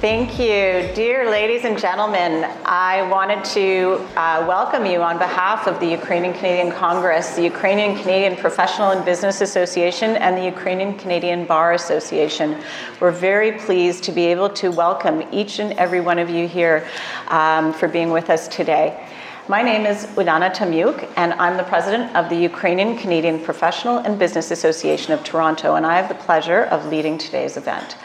Thank you. Dear ladies and gentlemen, I wanted to welcome you on behalf of the Ukrainian-Canadian Congress, the Ukrainian-Canadian Professional and Business Association, and the Ukrainian-Canadian Bar Association. We're very pleased to be able to welcome each and every one of you here for being with us today. My name is Uliana Tomiuk, and I'm the president of the Ukrainian-Canadian Professional and Business Association of Toronto, and I have the pleasure of leading today's event.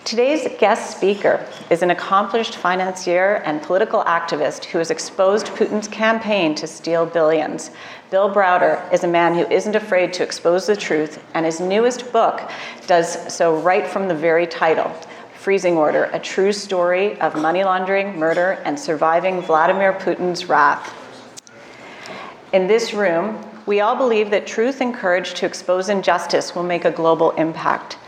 Today's guest speaker is an accomplished financier and political activist who has exposed Putin's campaign to steal billions. Bill Browder is a man who isn't afraid to expose the truth, and his newest book does so right from the very title, Freezing Order, a true story of money laundering, murder, and surviving Vladimir Putin's wrath. In this room, we all believe that truth and courage to expose injustice will make a global impact.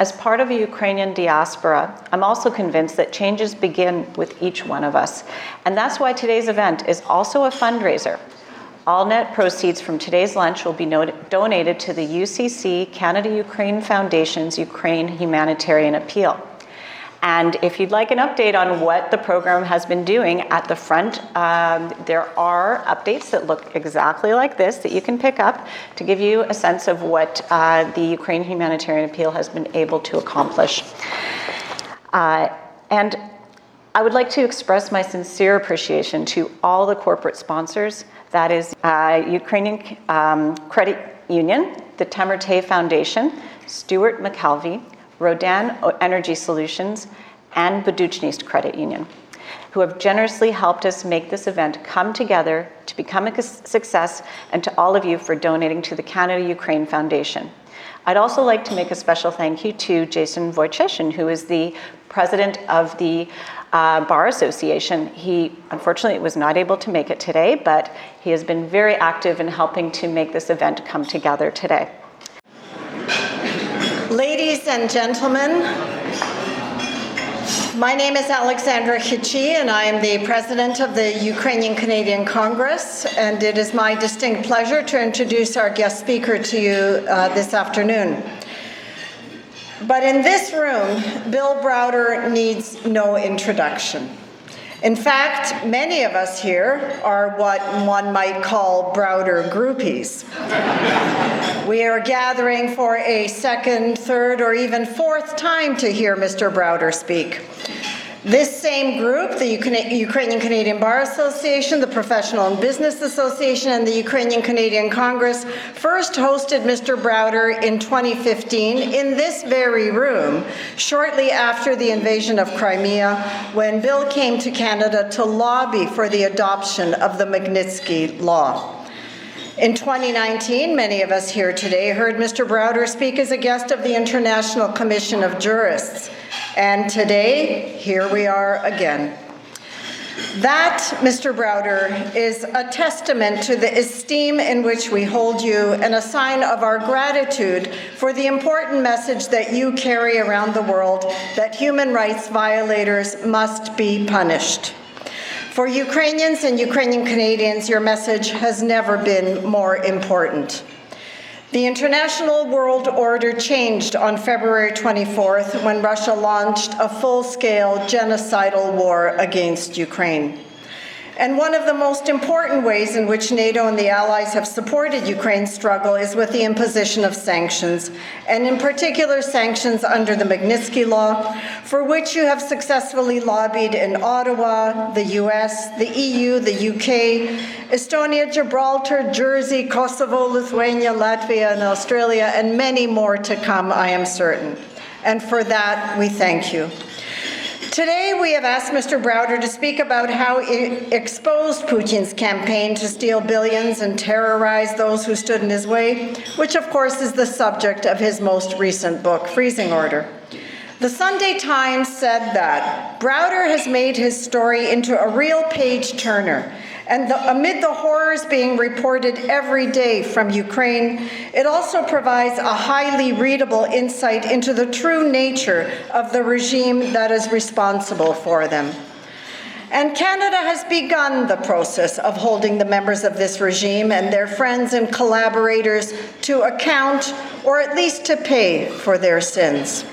As part of a Ukrainian diaspora, I'm also convinced that changes begin with each one of us. And that's why today's event is also a fundraiser. All net proceeds from today's lunch will be donated to the UCC Canada-Ukraine Foundation's Ukraine Humanitarian Appeal. And if you'd like an update on what the program has been doing, at the front, there are updates that look exactly like this that you can pick up to give you a sense of what the Ukraine Humanitarian Appeal has been able to accomplish. And I would like to express my sincere appreciation to all the corporate sponsors, that is Ukrainian Credit Union, the Temertay Foundation, Stuart McKelvey, Rodan Energy Solutions, and Buduchnist Credit Union, who have generously helped us make this event come together to become a success, and to all of you for donating to the Canada-Ukraine Foundation. I'd also like to make a special thank you to Jason Woycheshyn, who is the president of the Bar Association. He unfortunately was not able to make it today, but he has been very active in helping to make this event come together today. Ladies and gentlemen, my name is Alexandra Chyczij, and I am the president of the Ukrainian-Canadian Congress, and it is my distinct pleasure to introduce our guest speaker to you this afternoon. But in this room, Bill Browder needs no introduction. In fact, many of us here are what one might call Browder groupies. We are gathering for a second, third, or even fourth time to hear Mr. Browder speak. This same group, the Ukrainian-Canadian Bar Association, the Professional and Business Association, and the Ukrainian-Canadian Congress first hosted Mr. Browder in 2015 in this very room, shortly after the invasion of Crimea, when Bill came to Canada to lobby for the adoption of the Magnitsky Law. In 2019, many of us here today heard Mr. Browder speak as a guest of the International Commission of Jurists. And today, here we are again. That, Mr. Browder, is a testament to the esteem in which we hold you and a sign of our gratitude for the important message that you carry around the world, that human rights violators must be punished. For Ukrainians and Ukrainian Canadians, your message has never been more important. The international world order changed on February 24th when Russia launched a full-scale genocidal war against Ukraine. And one of the most important ways in which NATO and the Allies have supported Ukraine's struggle is with the imposition of sanctions, and in particular sanctions under the Magnitsky Law, for which you have successfully lobbied in Ottawa, the US, the EU, the UK, Estonia, Gibraltar, Jersey, Kosovo, Lithuania, Latvia, and Australia, and many more to come, I am certain. And for that, we thank you. Today, we have asked Mr. Browder to speak about how he exposed Putin's campaign to steal billions and terrorize those who stood in his way, which of course is the subject of his most recent book, Freezing Order. The Sunday Times said that Browder has made his story into a real page-turner, and amid the horrors being reported every day from Ukraine, it also provides a highly readable insight into the true nature of the regime that is responsible for them. And Canada has begun the process of holding the members of this regime and their friends and collaborators to account, or at least to pay for their sins.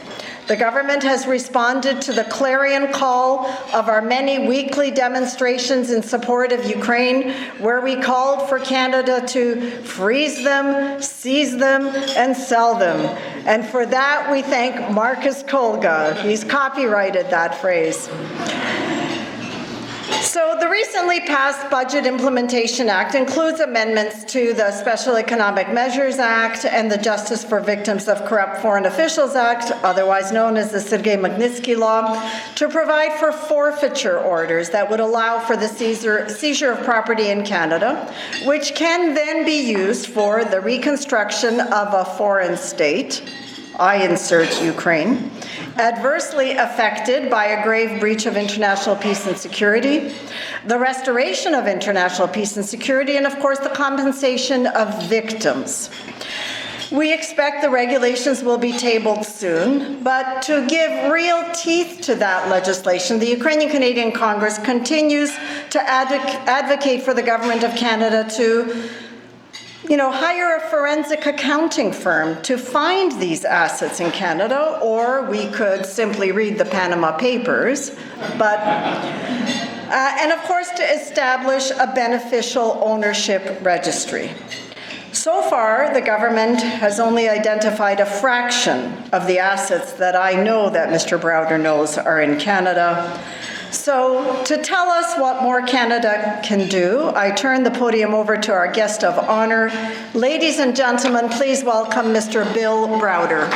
The government has responded to the clarion call of our many weekly demonstrations in support of Ukraine, where we called for Canada to freeze them, seize them, and sell them. And for that, we thank Marcus Kolga. He's copyrighted that phrase. So the recently passed Budget Implementation Act includes amendments to the Special Economic Measures Act and the Justice for Victims of Corrupt Foreign Officials Act, otherwise known as the Sergei Magnitsky Law, to provide for forfeiture orders that would allow for the seizure of property in Canada, which can then be used for the reconstruction of a foreign state, I insert Ukraine, adversely affected by a grave breach of international peace and security, the restoration of international peace and security, and of course the compensation of victims. We expect the regulations will be tabled soon, but to give real teeth to that legislation, the Ukrainian-Canadian Congress continues to advocate for the Government of Canada to hire a forensic accounting firm to find these assets in Canada, or we could simply read the Panama Papers, and of course to establish a beneficial ownership registry. So far, the government has only identified a fraction of the assets that I know that Mr. Browder knows are in Canada. So to tell us what more Canada can do, I turn the podium over to our guest of honor. Ladies and gentlemen, please welcome Mr. Bill Browder.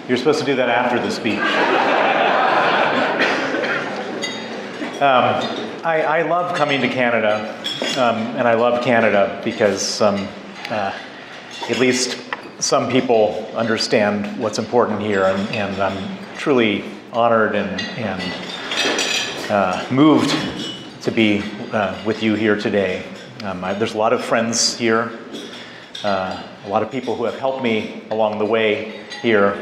You're supposed to do that after the speech. I love coming to Canada, and I love Canada because at least some people understand what's important here, and I'm truly honored and moved to be with you here today. There's a lot of friends here, a lot of people who have helped me along the way here.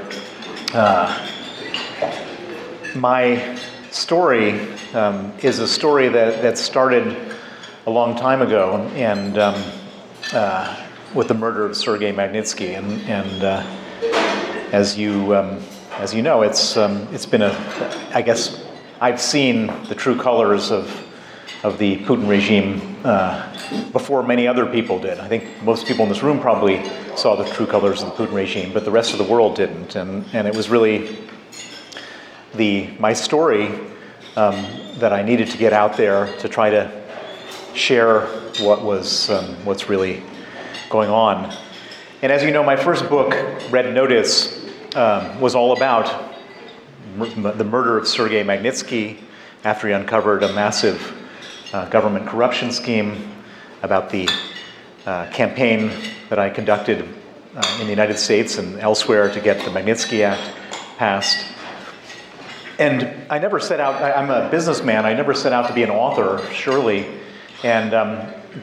My story is a story that started a long time ago, and with the murder of Sergei Magnitsky, and as you know, it's been I guess I've seen the true colors of the Putin regime before many other people did. I think most people in this room probably saw the true colors of the Putin regime, but the rest of the world didn't. And it was really my story that I needed to get out there to try to share what's really going on. And as you know, my first book, Red Notice, was all about the murder of Sergei Magnitsky after he uncovered a massive government corruption scheme, about the campaign that I conducted in the United States and elsewhere to get the Magnitsky Act passed. And I never set out, I'm a businessman, I never set out to be an author, surely. And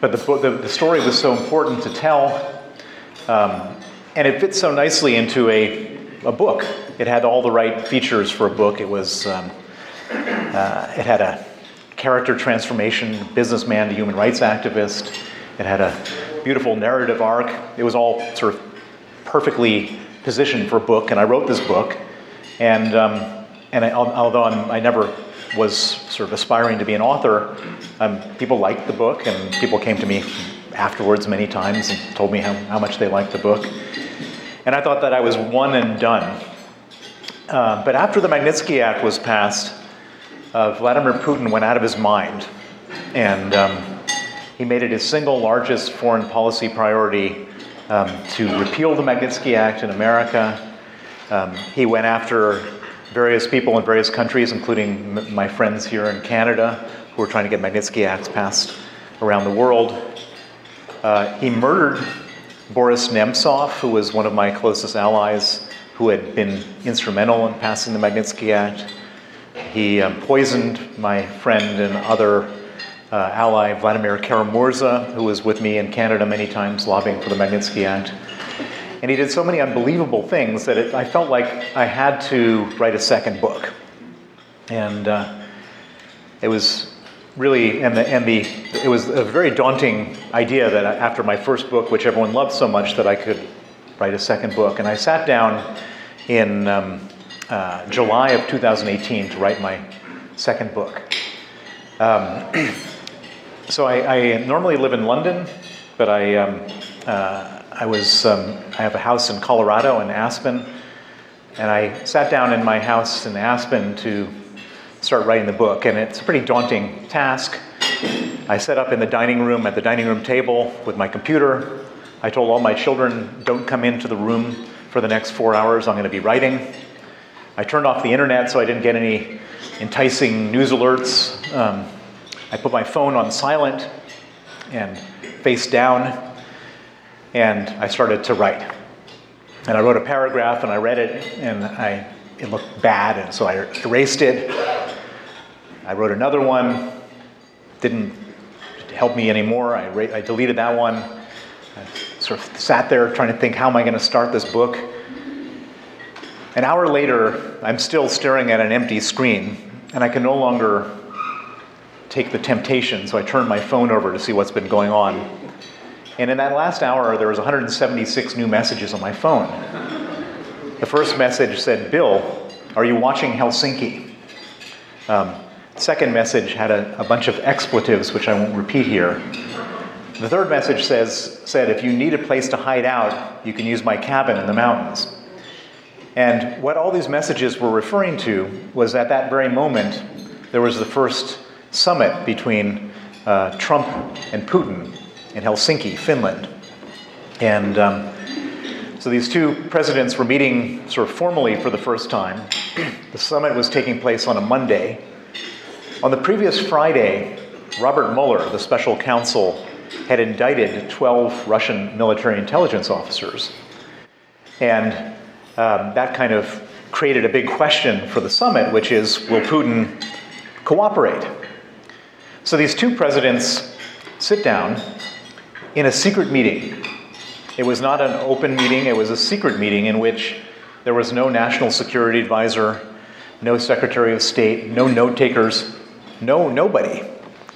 but the story was so important to tell, and it fits so nicely into a book. It had all the right features for a book. It was, it had a character transformation, businessman to human rights activist. It had a beautiful narrative arc. It was all sort of perfectly positioned for a book, and I wrote this book. And although I never was sort of aspiring to be an author, people liked the book, and people came to me afterwards many times and told me how much they liked the book. And I thought that I was one and done. But after the Magnitsky Act was passed, Vladimir Putin went out of his mind, and he made it his single largest foreign policy priority to repeal the Magnitsky Act in America. He went after various people in various countries, including my friends here in Canada, who were trying to get Magnitsky Acts passed around the world. He murdered Boris Nemtsov, who was one of my closest allies, who had been instrumental in passing the Magnitsky Act. He poisoned my friend and other ally, Vladimir Karamurza, who was with me in Canada many times lobbying for the Magnitsky Act. And he did so many unbelievable things that I felt like I had to write a second book. And it was really, it was a very daunting idea that after my first book, which everyone loved so much, that I could write a second book. And I sat down in July of 2018 to write my second book. So I normally live in London, but I have a house in Colorado, in Aspen, and I sat down in my house in Aspen to start writing the book, and it's a pretty daunting task. I set up in the dining room, at the dining room table with my computer. I told all my children, don't come into the room for the next 4 hours, I'm going to be writing. I turned off the internet so I didn't get any enticing news alerts. I put my phone on silent and face down, and I started to write. And I wrote a paragraph, and I read it, and it looked bad, and so I erased it. I wrote another one, didn't help me anymore. I deleted that one. I sort of sat there trying to think, how am I going to start this book? An hour later, I'm still staring at an empty screen, and I can no longer take the temptation, so I turned my phone over to see what's been going on. And in that last hour, there was 176 new messages on my phone. The first message said, Bill, are you watching Helsinki? Second message had a bunch of expletives, which I won't repeat here. The third message said, if you need a place to hide out, you can use my cabin in the mountains. And what all these messages were referring to was, at that very moment, there was the first summit between Trump and Putin in Helsinki, Finland. And so these two presidents were meeting sort of formally for the first time. The summit was taking place on a Monday. On the previous Friday, Robert Mueller, the special counsel, had indicted 12 Russian military intelligence officers. And that kind of created a big question for the summit, which is, will Putin cooperate? So these two presidents sit down in a secret meeting. It was not an open meeting, it was a secret meeting in which there was no national security advisor, no secretary of state, no note takers, nobody.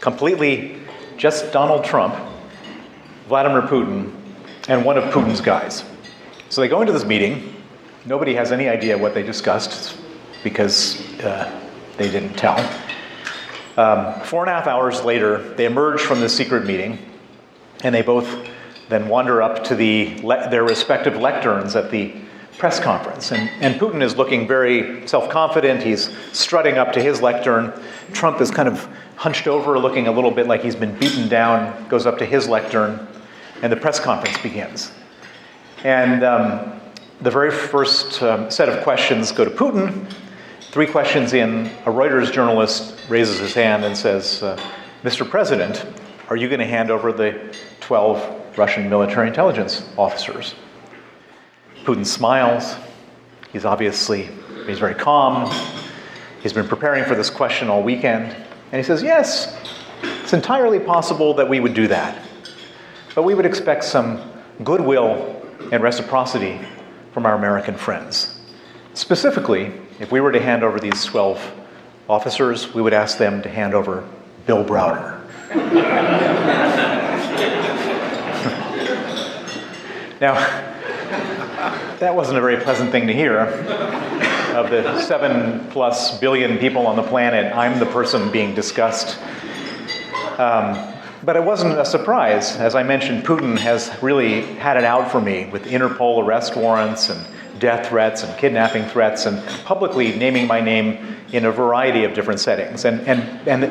Completely just Donald Trump, Vladimir Putin, and one of Putin's guys. So they go into this meeting. Nobody has any idea what they discussed because they didn't tell. 4.5 hours later, they emerge from this secret meeting, and they both then wander up to their respective lecterns at the press conference. And Putin is looking very self-confident. He's strutting up to his lectern. Trump is kind of hunched over, looking a little bit like he's been beaten down, goes up to his lectern, and the press conference begins. And the very first set of questions go to Putin. 3 questions in, a Reuters journalist raises his hand and says, Mr. President, are you going to hand over the 12 Russian military intelligence officers? Putin smiles. He's very calm. He's been preparing for this question all weekend. And he says, yes, it's entirely possible that we would do that. But we would expect some goodwill and reciprocity from our American friends. Specifically, if we were to hand over these 12 officers, we would ask them to hand over Bill Browder. Now, that wasn't a very pleasant thing to hear. Of the 7+ billion people on the planet, I'm the person being discussed. But it wasn't a surprise. As I mentioned, Putin has really had it out for me with Interpol arrest warrants and death threats and kidnapping threats, and publicly naming my name in a variety of different settings, and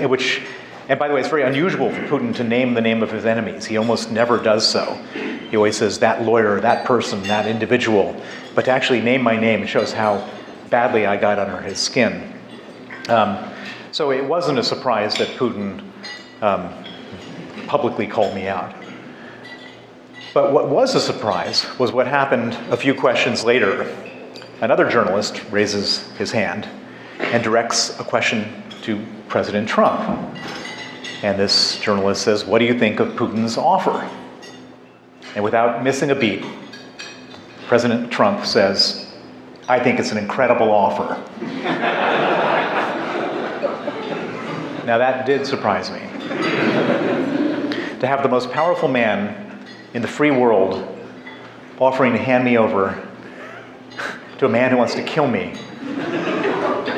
And by the way, it's very unusual for Putin to name the name of his enemies. He almost never does so. He always says, that lawyer, that person, that individual. But to actually name my name shows how badly I got under his skin. So it wasn't a surprise that Putin publicly called me out. But what was a surprise was what happened a few questions later. Another journalist raises his hand and directs a question to President Trump. And this journalist says, what do you think of Putin's offer? And without missing a beat, President Trump says, I think it's an incredible offer. Now that did surprise me. To have the most powerful man in the free world offering to hand me over to a man who wants to kill me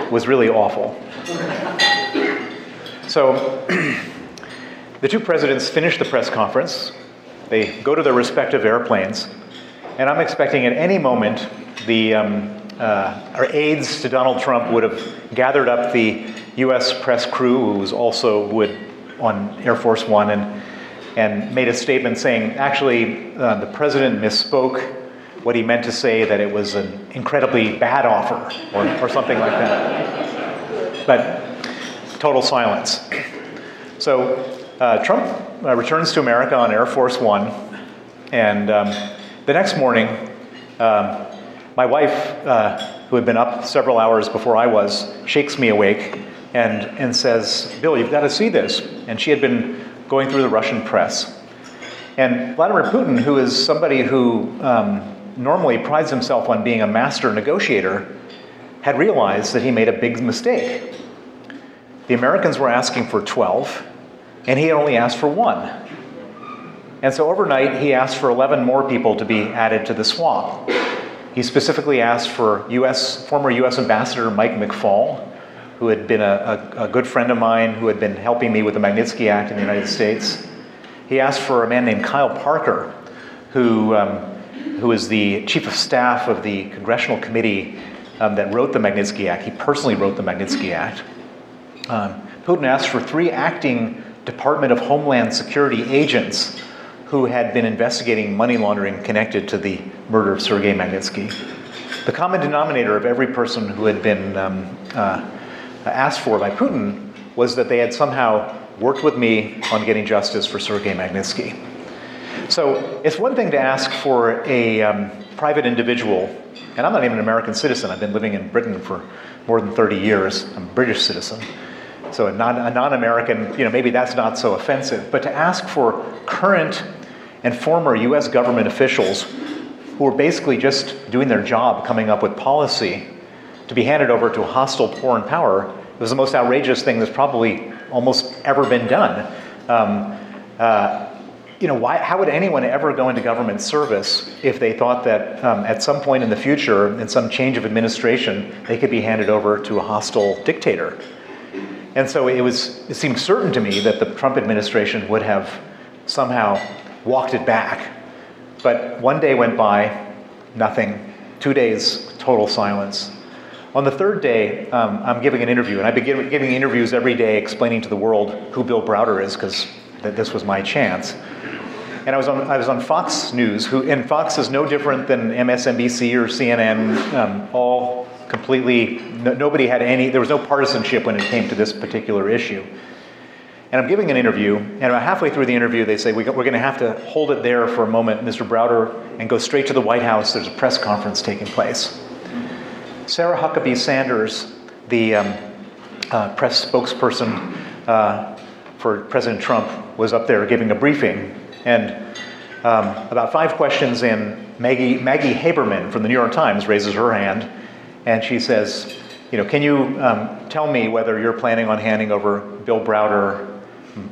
was really awful. So the two presidents finish the press conference. They go to their respective airplanes. And I'm expecting at any moment our aides to Donald Trump would have gathered up the U.S. press crew, who was also on Air Force One, and made a statement saying, actually, the president misspoke. What he meant to say that it was an incredibly bad offer, or something like that. But total silence. So Trump returns to America on Air Force One, and the next morning, my wife, who had been up several hours before I was, shakes me awake and says, Bill, you've got to see this. And she had been going through the Russian press. And Vladimir Putin, who is somebody who normally prides himself on being a master negotiator, had realized that he made a big mistake. The Americans were asking for 12, and he had only asked for 1. And so overnight, he asked for 11 more people to be added to the swap. He specifically asked for former U.S. Ambassador Mike McFaul, who had been a good friend of mine, who had been helping me with the Magnitsky Act in the United States. He asked for a man named Kyle Parker, who is the chief of staff of the congressional committee that wrote the Magnitsky Act. He personally wrote the Magnitsky Act. Putin asked for 3 acting Department of Homeland Security agents who had been investigating money laundering connected to the murder of Sergei Magnitsky. The common denominator of every person who had been asked for by Putin was that they had somehow worked with me on getting justice for Sergei Magnitsky. So it's one thing to ask for a private individual, and I'm not even an American citizen. I've been living in Britain for more than 30 years. I'm a British citizen. So a non-American, maybe that's not so offensive. But to ask for current and former U.S. government officials who are basically just doing their job, coming up with policy, to be handed over to a hostile foreign power, it was the most outrageous thing that's probably almost ever been done. How would anyone ever go into government service if they thought that at some point in the future, in some change of administration, they could be handed over to a hostile dictator? And so it seemed certain to me that the Trump administration would have somehow walked it back. But one day went by, nothing. 2 days, total silence. On the third day, I'm giving an interview, and I've been giving interviews every day explaining to the world who Bill Browder is, because this was my chance. And I was on Fox News, and Fox is no different than MSNBC or CNN, all completely, nobody had there was no partisanship when it came to this particular issue. And I'm giving an interview, and about halfway through the interview, they say, we're going to have to hold it there for a moment, Mr. Browder, and go straight to the White House. There's a press conference taking place. Sarah Huckabee Sanders, the press spokesperson for President Trump, was up there giving a briefing. And about 5 questions in, Maggie Haberman from the New York Times raises her hand, and she says, can you tell me whether you're planning on handing over Bill Browder,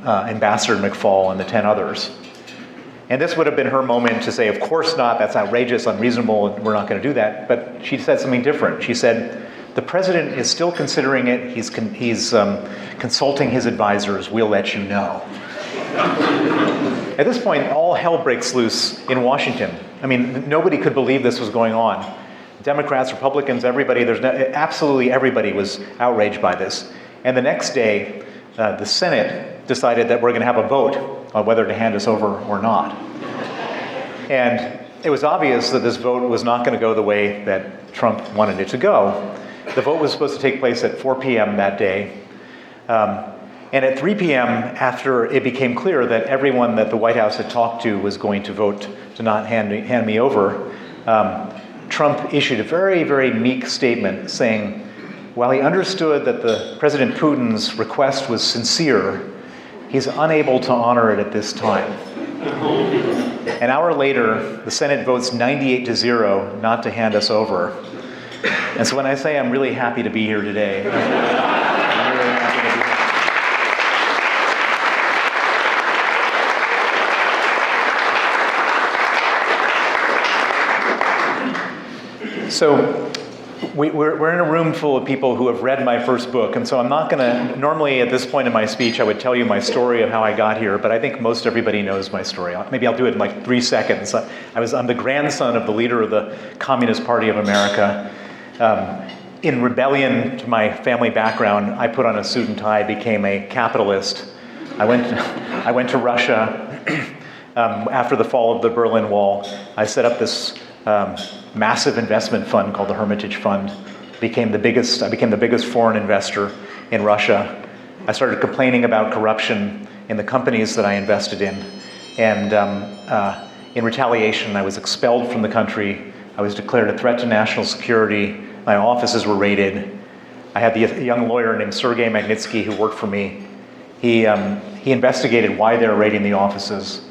Ambassador McFaul, and the 10 others? And this would have been her moment to say, of course not, that's outrageous, unreasonable, and we're not going to do that. But she said something different. She said, the president is still considering it. He's consulting his advisors. We'll let you know. At this point, all hell breaks loose in Washington. I mean, nobody could believe this was going on. Democrats, Republicans, everybody, absolutely everybody was outraged by this. And the next day, the Senate decided that we're going to have a vote on whether to hand us over or not. And it was obvious that this vote was not going to go the way that Trump wanted it to go. The vote was supposed to take place at 4 p.m. that day. And at 3 p.m., after it became clear that everyone that the White House had talked to was going to vote to not hand me over, Trump issued a very, very meek statement saying, while he understood that President Putin's request was sincere, he's unable to honor it at this time. An hour later, the Senate votes 98-0 not to hand us over. And so when I say I'm really happy to be here today, I'm really happy to be here. So we're in a room full of people who have read my first book, and so I'm not going to, normally at this point in my speech I would tell you my story of how I got here, but I think most everybody knows my story. Maybe I'll do it in like 3 seconds. I'm the grandson of the leader of the Communist Party of America. In rebellion to my family background, I put on a suit and tie, became a capitalist. I went to Russia. After the fall of the Berlin Wall, I set up this massive investment fund called the Hermitage Fund. I became the biggest foreign investor in Russia. I started complaining about corruption in the companies that I invested in. And in retaliation, I was expelled from the country. I was declared a threat to national security. My offices were raided. I had a young lawyer named Sergei Magnitsky who worked for me. He investigated why they were raiding the offices,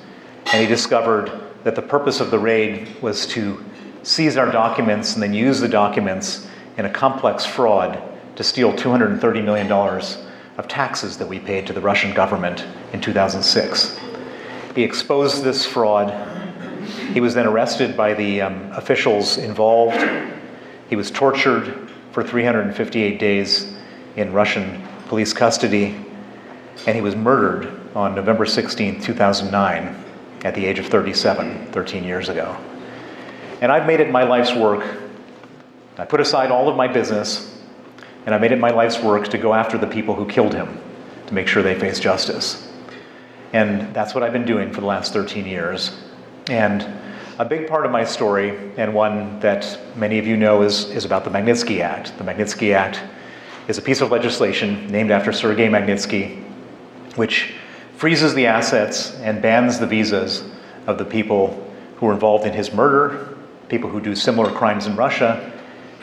and he discovered that the purpose of the raid was to seize our documents and then use the documents in a complex fraud to steal $230 million of taxes that we paid to the Russian government in 2006. He exposed this fraud. He was then arrested by the officials involved. He was tortured for 358 days in Russian police custody, and he was murdered on November 16, 2009, at the age of 37, 13 years ago. And I've made it my life's work. I put aside all of my business, and I made it my life's work to go after the people who killed him, to make sure they face justice. And that's what I've been doing for the last 13 years. And a big part of my story, and one that many of you know, is about the Magnitsky Act. The Magnitsky Act is a piece of legislation named after Sergei Magnitsky, which freezes the assets and bans the visas of the people who were involved in his murder, people who do similar crimes in Russia,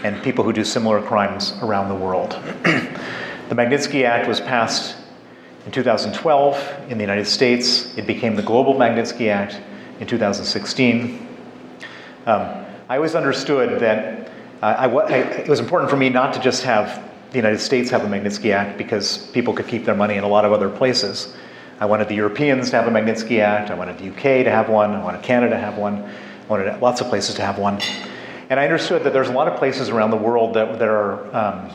and people who do similar crimes around the world. The Magnitsky Act was passed in 2012 in the United States. It became the Global Magnitsky Act in 2016. I always understood that it was important for me not to just have the United States have a Magnitsky Act because people could keep their money in a lot of other places. I wanted the Europeans to have a Magnitsky Act. I wanted the UK to have one. I wanted Canada to have one. I wanted lots of places to have one. And I understood that there's a lot of places around the world that are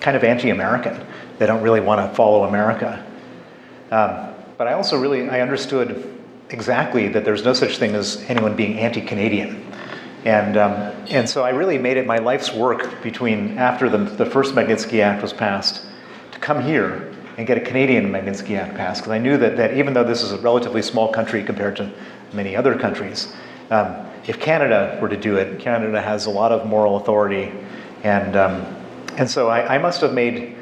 kind of anti-American. They don't really want to follow America. But I also I understood exactly that there's no such thing as anyone being anti-Canadian. And so I really made it my life's work after the first Magnitsky Act was passed to come here and get a Canadian Magnitsky Act passed, because I knew that even though this is a relatively small country compared to many other countries, if Canada were to do it, Canada has a lot of moral authority, and so I must have made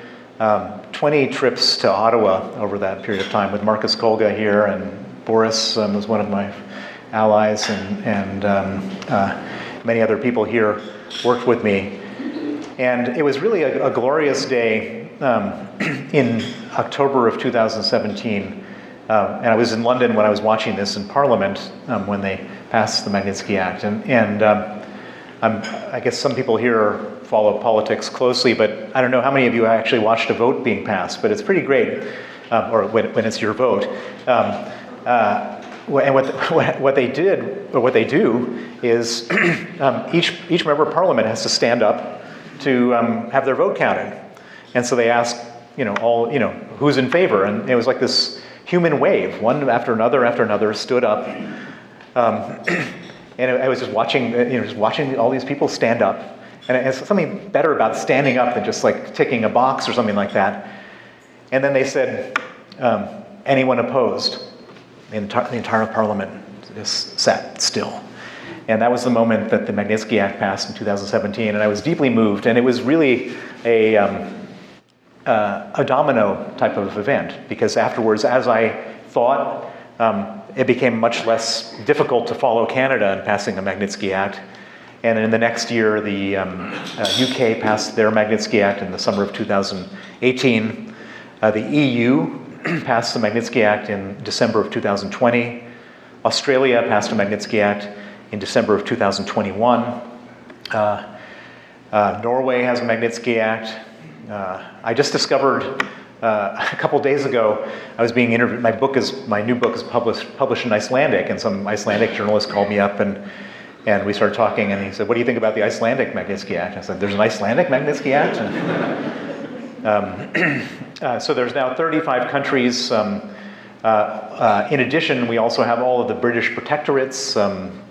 20 trips to Ottawa over that period of time with Marcus Kolga here, and Boris was one of my allies, and many other people here worked with me. And it was really a glorious day in October of 2017. And I was in London when I was watching this in Parliament when they passed the Magnitsky Act. And I guess some people here follow politics closely, but I don't know how many of you actually watched a vote being passed, but it's pretty great, or when it's your vote. And what they do is each member of Parliament has to stand up to have their vote counted, and so they ask, who's in favor, and it was like this human wave. One after another stood up, and I was just watching all these people stand up, and it's something better about standing up than just like ticking a box or something like that. And then they said, Anyone opposed? The entire parliament just sat still. And that was the moment that the Magnitsky Act passed in 2017, and I was deeply moved. And it was really a domino type of event, because afterwards, as I thought, it became much less difficult to follow Canada in passing the Magnitsky Act. And in the next year, the UK passed their Magnitsky Act in the summer of 2018. The EU passed the Magnitsky Act in December of 2020. Australia passed a Magnitsky Act in December of 2021. Norway has a Magnitsky Act. I just discovered a couple days ago, I was being interviewed. My new book is published in Icelandic, and some Icelandic journalist called me up, and we started talking, and he said, "What do you think about the Icelandic Magnitsky Act?" I said, "There's an Icelandic Magnitsky Act?" So there's now 35 countries. In addition, we also have all of the British protectorates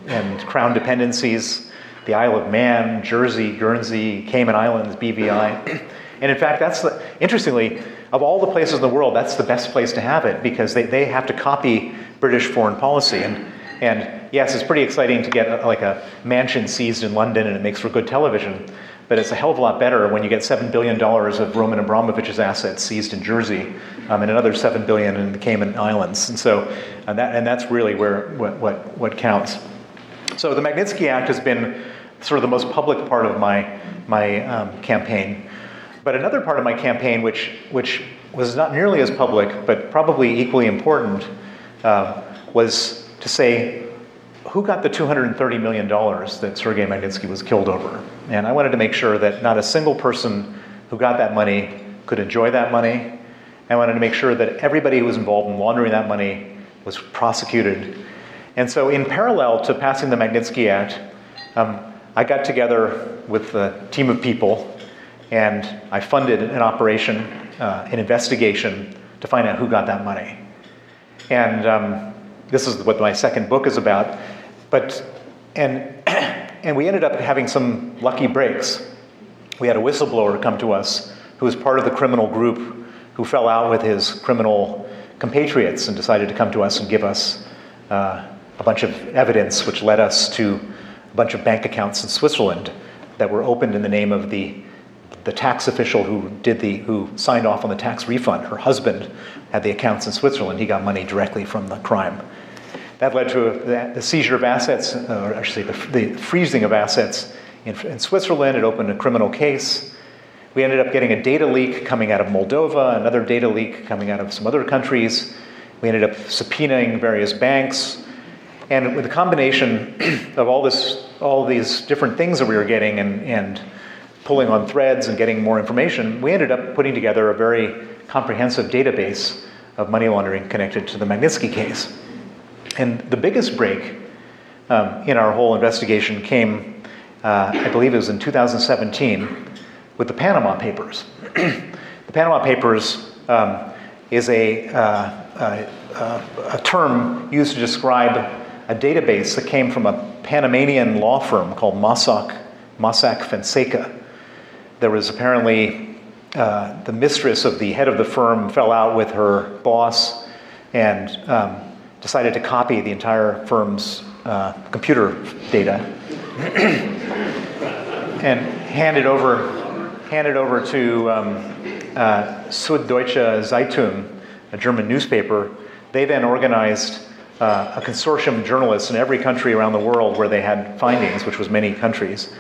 and crown dependencies, the Isle of Man, Jersey, Guernsey, Cayman Islands, BVI. And in fact, interestingly, of all the places in the world, that's the best place to have it, because they have to copy British foreign policy. And yes, it's pretty exciting to get like a mansion seized in London, and it makes for good television. But it's a hell of a lot better when you get $7 billion of Roman Abramovich's assets seized in Jersey, and another $7 billion in the Cayman Islands. And that's really where what counts. So the Magnitsky Act has been sort of the most public part of my campaign. But another part of my campaign, which was not nearly as public, but probably equally important, was to say, who got the $230 million that Sergei Magnitsky was killed over? And I wanted to make sure that not a single person who got that money could enjoy that money. I wanted to make sure that everybody who was involved in laundering that money was prosecuted. And so in parallel to passing the Magnitsky Act, I got together with a team of people, and I funded an operation, an investigation to find out who got that money. And this is what my second book is about. And we ended up having some lucky breaks. We had a whistleblower come to us who was part of the criminal group who fell out with his criminal compatriots and decided to come to us and give us a bunch of evidence, which led us to a bunch of bank accounts in Switzerland that were opened in the name of the tax official who signed off on the tax refund. Her husband had the accounts in Switzerland. He got money directly from the crime. That led to the seizure of assets, or actually the freezing of assets in Switzerland. It opened a criminal case. We ended up getting a data leak coming out of Moldova, another data leak coming out of some other countries. We ended up subpoenaing various banks. And with a combination of all these different things that we were getting and pulling on threads and getting more information, we ended up putting together a very comprehensive database of money laundering connected to the Magnitsky case. And the biggest break in our whole investigation came, I believe it was in 2017, with the Panama Papers. The Panama Papers is a term used to describe a database that came from a Panamanian law firm called Mossack Fonseca. There was apparently the mistress of the head of the firm fell out with her boss and decided to copy the entire firm's computer data and hand it over to Süddeutsche Zeitung, a German newspaper. They then organized a consortium of journalists in every country around the world where they had findings, which was many countries.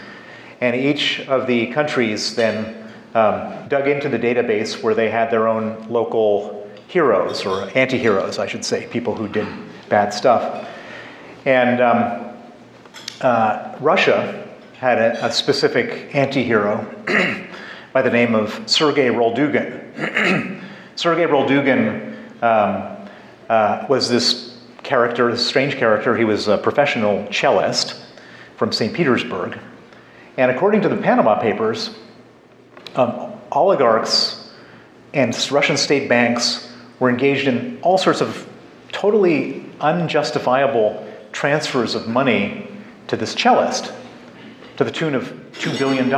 And each of the countries then dug into the database where they had their own local heroes, or anti-heroes, I should say, people who did bad stuff. And Russia had a specific anti-hero by the name of Sergei Roldugin. Sergei Roldugin was this strange character. He was a professional cellist from St. Petersburg. And according to the Panama Papers, oligarchs and Russian state banks were engaged in all sorts of totally unjustifiable transfers of money to this cellist to the tune of $2 billion.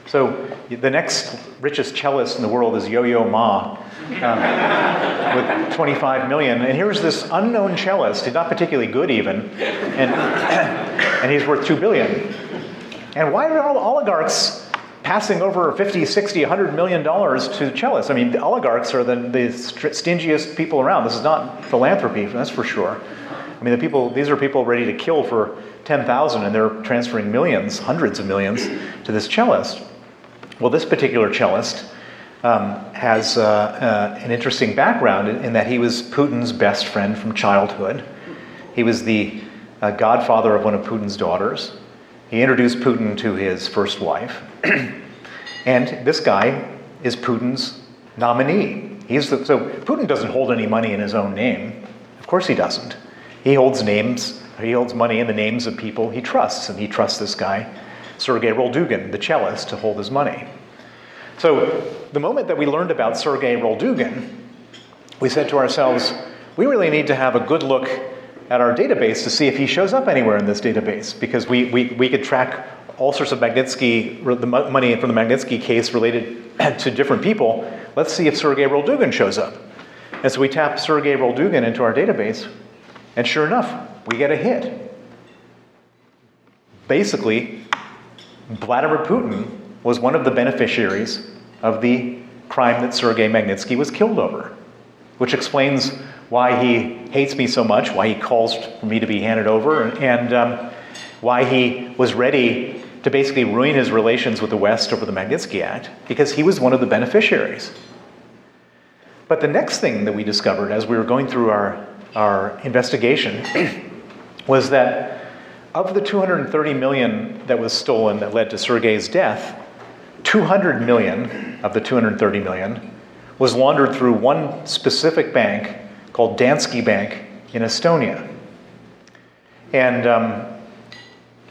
So The next richest cellist in the world is Yo-Yo Ma, with 25 million. And here's this unknown cellist, he's not particularly good even, and he's worth 2 billion. And why are all the oligarchs passing over 50, 60, 100 million dollars to cellists? I mean, the oligarchs are the stingiest people around. This is not philanthropy, that's for sure. I mean, these are people ready to kill for 10,000, and they're transferring millions, hundreds of millions, to this cellist. Well, this particular cellist has an interesting background in that he was Putin's best friend from childhood. He was the godfather of one of Putin's daughters. He introduced Putin to his first wife. And this guy is Putin's nominee. So Putin doesn't hold any money in his own name. Of course he doesn't. He holds money in the names of people he trusts, and he trusts this guy, Sergei Roldugin, the cellist, to hold his money. So the moment that we learned about Sergei Roldugin, we said to ourselves, we really need to have a good look at our database to see if he shows up anywhere in this database, because we could track all sorts of Magnitsky, the money from the Magnitsky case related to different people. Let's see if Sergei Roldugin shows up. And so we tap Sergei Roldugin into our database, and sure enough, we get a hit. Basically, Vladimir Putin was one of the beneficiaries of the crime that Sergei Magnitsky was killed over, which explains why he hates me so much, why he calls for me to be handed over, and why he was ready to basically ruin his relations with the West over the Magnitsky Act, because he was one of the beneficiaries. But the next thing that we discovered as we were going through our investigation was that of the 230 million that was stolen that led to Sergei's death, 200 million of the 230 million was laundered through one specific bank called Danske Bank in Estonia. And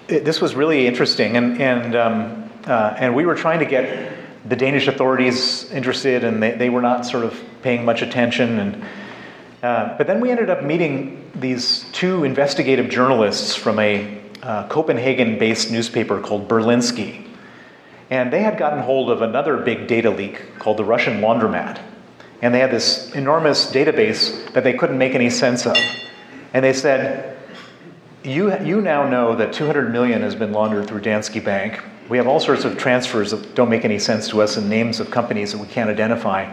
this was really interesting, and we were trying to get the Danish authorities interested, and they were not sort of paying much attention. But then we ended up meeting these two investigative journalists from a Copenhagen-based newspaper called Berlingske. And they had gotten hold of another big data leak called the Russian Laundromat. And they had this enormous database that they couldn't make any sense of. And they said, you now know that 200 million has been laundered through Danske Bank. We have all sorts of transfers that don't make any sense to us and names of companies that we can't identify.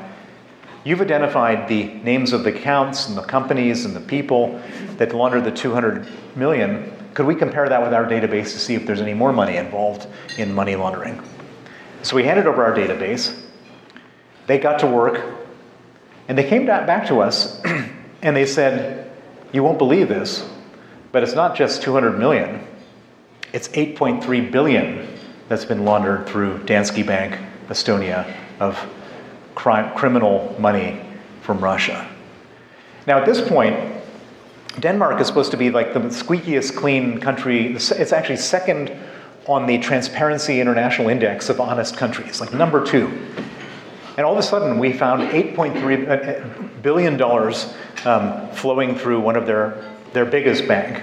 You've identified the names of the accounts and the companies and the people that laundered the 200 million. Could we compare that with our database to see if there's any more money involved in money laundering? So we handed over our database. They got to work, and they came back to us, and they said, you won't believe this, but it's not just 200 million. It's 8.3 billion that's been laundered through Danske Bank, Estonia, of criminal money from Russia. Now, at this point, Denmark is supposed to be like the squeakiest clean country. It's actually second on the Transparency International Index of honest countries, like number 2. And all of a sudden, we found $8.3 billion flowing through one of their biggest bank.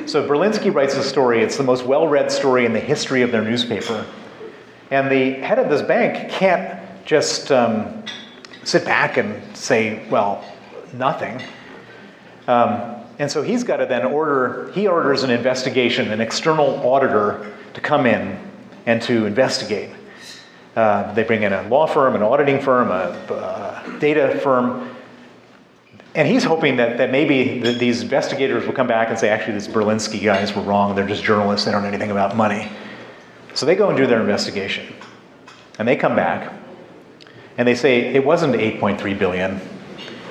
So Berlingske writes a story. It's the most well-read story in the history of their newspaper. And the head of this bank can't just sit back and say, well, nothing. And so he's got to then orders an investigation, an external auditor to come in and to investigate. They bring in a law firm, an auditing firm, a data firm, and he's hoping that maybe these investigators will come back and say, actually, these Berlingske guys were wrong, they're just journalists, they don't know anything about money. So they go and do their investigation, and they come back, and they say it wasn't 8.3 billion,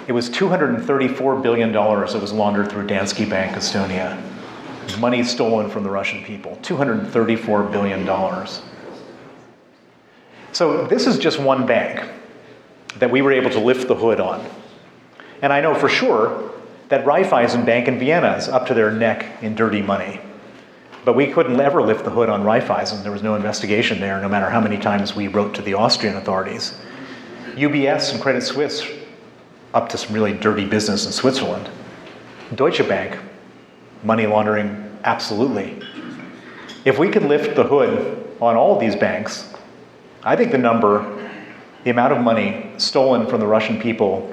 it was $234 billion that was laundered through Danske Bank, Estonia. Money stolen from the Russian people, $234 billion. So this is just one bank that we were able to lift the hood on. And I know for sure that Raiffeisen Bank in Vienna is up to their neck in dirty money. But we couldn't ever lift the hood on Raiffeisen. There was no investigation there, no matter how many times we wrote to the Austrian authorities. UBS and Credit Suisse, up to some really dirty business in Switzerland. Deutsche Bank, money laundering, absolutely. If we could lift the hood on all of these banks, I think the amount of money stolen from the Russian people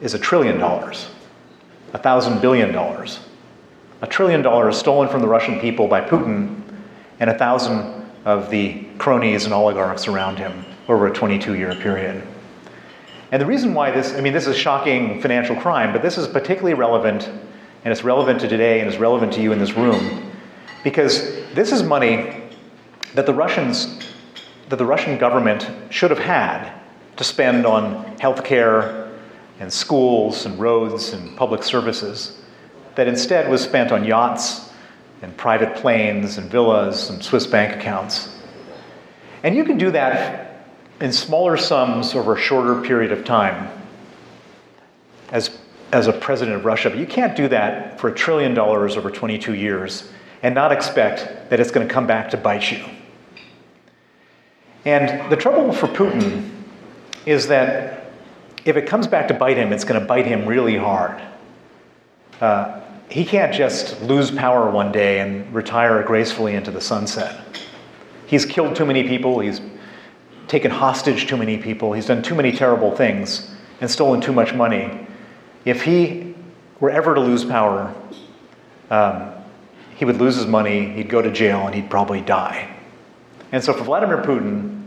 is $1 trillion, $1,000 billion. $1 trillion stolen from the Russian people by Putin and 1,000 of the cronies and oligarchs around him over a 22-year period. And the reason why this is shocking financial crime, but this is particularly relevant, and it's relevant to today, and it's relevant to you in this room, because this is money that the Russian government should have had to spend on healthcare and schools and roads and public services, that instead was spent on yachts and private planes and villas and Swiss bank accounts. And you can do that in smaller sums over a shorter period of time as a president of Russia, but you can't do that for $1 trillion over 22 years and not expect that it's going to come back to bite you. And the trouble for Putin is that if it comes back to bite him, it's going to bite him really hard. He can't just lose power one day and retire gracefully into the sunset. He's killed too many people, he's taken hostage too many people, he's done too many terrible things and stolen too much money. If he were ever to lose power, he would lose his money, he'd go to jail, and he'd probably die. And so for Vladimir Putin,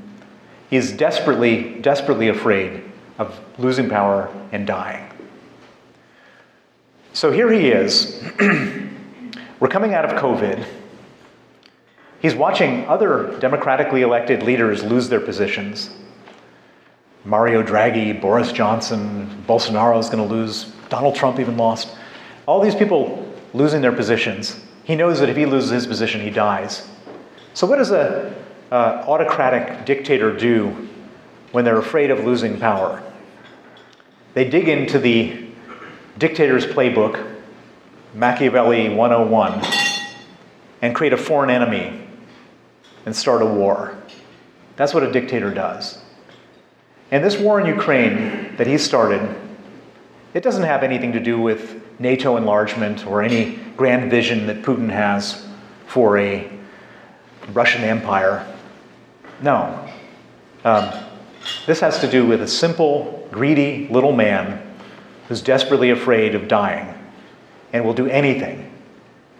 he's desperately, desperately afraid of losing power and dying. So here he is. We're coming out of COVID. He's watching other democratically elected leaders lose their positions. Mario Draghi, Boris Johnson, Bolsonaro is going to lose, Donald Trump even lost. All these people losing their positions. He knows that if he loses his position, he dies. So what does an autocratic dictator do when they're afraid of losing power? They dig into the dictator's playbook, Machiavelli 101, and create a foreign enemy and start a war. That's what a dictator does. And this war in Ukraine that he started, it doesn't have anything to do with NATO enlargement or any grand vision that Putin has for a Russian empire. No. This has to do with a simple, greedy little man who's desperately afraid of dying and will do anything,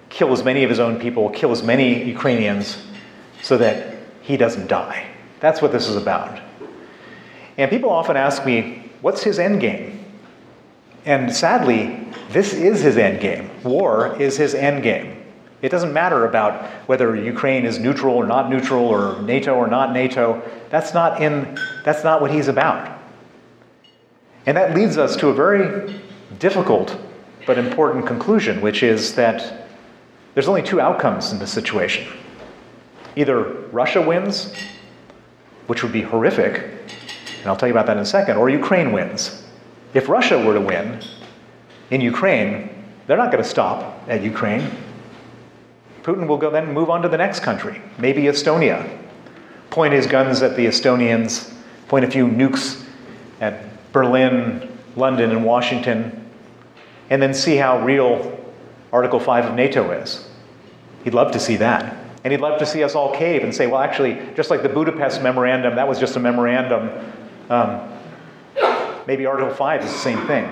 kill as many of his own people, kill as many Ukrainians so that he doesn't die. That's what this is about. And people often ask me, what's his end game? And sadly, this is his end game. War is his end game. It doesn't matter about whether Ukraine is neutral or not neutral or NATO or not NATO. That's not what he's about. And that leads us to a very difficult but important conclusion, which is that there's only two outcomes in this situation. Either Russia wins, which would be horrific, and I'll tell you about that in a second, or Ukraine wins. If Russia were to win in Ukraine, they're not going to stop at Ukraine. Putin will go then move on to the next country, maybe Estonia. Point his guns at the Estonians, point a few nukes at Berlin, London, and Washington, and then see how real Article 5 of NATO is. He'd love to see that. And he'd love to see us all cave and say, well, actually, just like the Budapest Memorandum, that was just a memorandum. Maybe Article 5 is the same thing.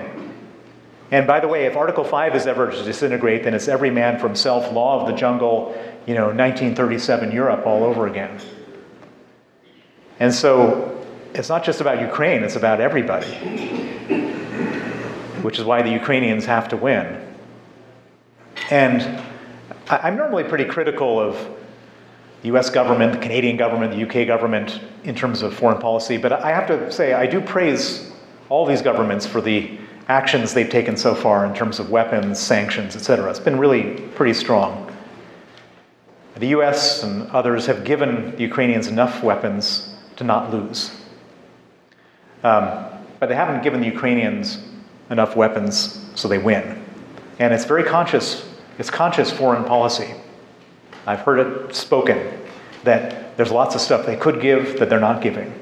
And by the way, if Article 5 is ever to disintegrate, then it's every man for himself, law of the jungle, 1937 Europe all over again. And so it's not just about Ukraine, it's about everybody, which is why the Ukrainians have to win. And I'm normally pretty critical of the US government, the Canadian government, the UK government in terms of foreign policy, but I have to say I do praise all these governments for the actions they've taken so far in terms of weapons, sanctions, etc. It's been really pretty strong. The US and others have given the Ukrainians enough weapons to not lose. But they haven't given the Ukrainians enough weapons so they win. And it's very conscious, it's conscious foreign policy. I've heard it spoken that there's lots of stuff they could give that they're not giving.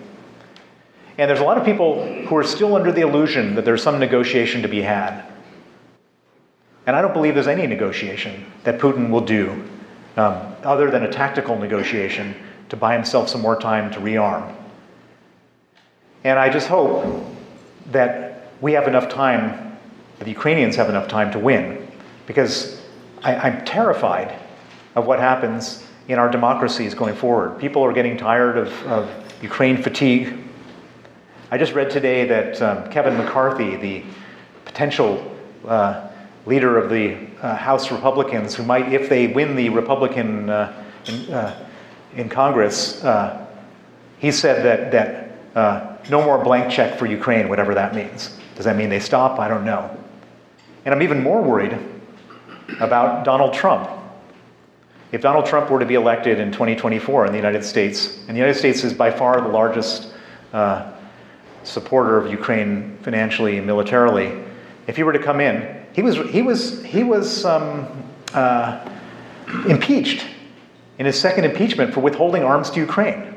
And there's a lot of people who are still under the illusion that there's some negotiation to be had. And I don't believe there's any negotiation that Putin will do other than a tactical negotiation to buy himself some more time to rearm. And I just hope that we have enough time, that the Ukrainians have enough time to win, because I'm terrified of what happens in our democracies going forward. People are getting tired of Ukraine fatigue. I just read today that Kevin McCarthy, the potential leader of the House Republicans, who might, if they win the Republican in Congress, he said that no more blank check for Ukraine, whatever that means. Does that mean they stop? I don't know. And I'm even more worried about Donald Trump. If Donald Trump were to be elected in 2024 in the United States, and the United States is by far the largest supporter of Ukraine financially and militarily, if he were to come in, he was impeached in his second impeachment for withholding arms to Ukraine.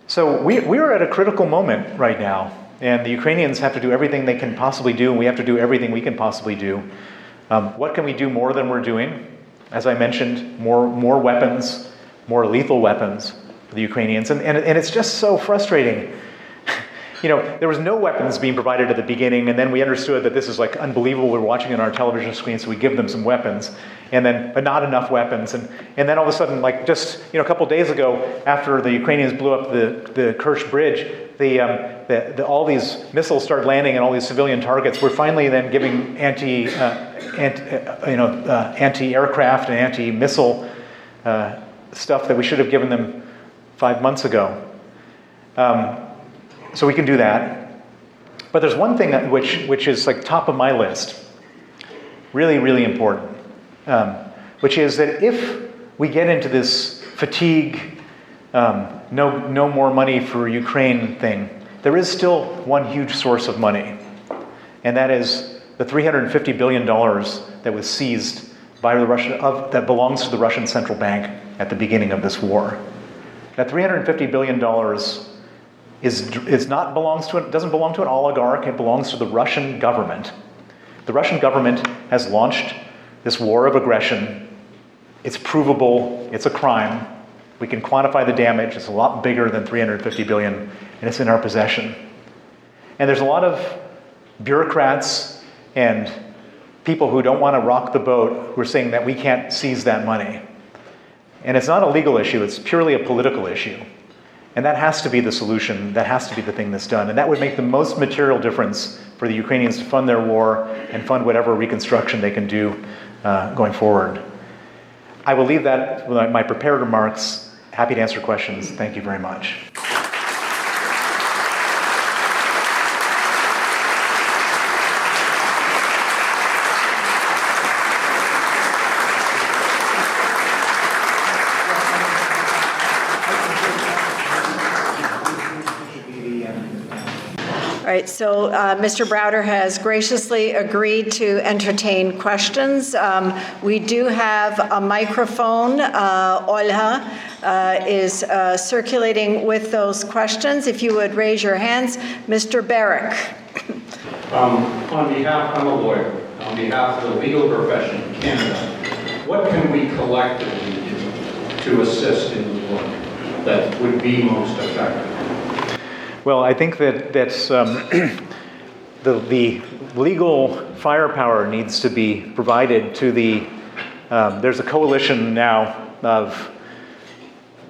So we're at a critical moment right now, and the Ukrainians have to do everything they can possibly do, and we have to do everything we can possibly do. What can we do more than we're doing? As I mentioned, more weapons, more lethal weapons for the Ukrainians, and it's just so frustrating. You know, there was no weapons being provided at the beginning, and then we understood that this is like unbelievable. We're watching on our television screen, so we give them some weapons, but not enough weapons. And then all of a sudden, like just a couple days ago, after the Ukrainians blew up the Kerch Bridge, all these missiles started landing on all these civilian targets. We're finally then giving anti-aircraft and anti-missile stuff that we should have given them 5 months ago. So we can do that. But there's one thing which is like top of my list, really, really important, which is that if we get into this fatigue, no more money for Ukraine thing, there is still one huge source of money, and that is the $350 billion that was seized by the that belongs to the Russian central bank at the beginning of this war. That $350 billion doesn't belong to an oligarch. It belongs to the Russian government. The Russian government has launched this war of aggression. It's provable. It's a crime. We can quantify the damage. It's a lot bigger than $350 billion, and it's in our possession. And there's a lot of bureaucrats and people who don't want to rock the boat who are saying that we can't seize that money. And it's not a legal issue. It's purely a political issue. And that has to be the solution. That has to be the thing that's done. And that would make the most material difference for the Ukrainians to fund their war and fund whatever reconstruction they can do going forward. I will leave that with my prepared remarks. Happy to answer questions. Thank you very much. All right, so Mr. Browder has graciously agreed to entertain questions. We do have a microphone. Olha is circulating with those questions. If you would raise your hands. Mr. Barrick. I'm a lawyer. On behalf of the legal profession in Canada, what can we collectively do to assist in the work that would be most effective? Well, I think that's the legal firepower needs to be provided to the. There's a coalition now of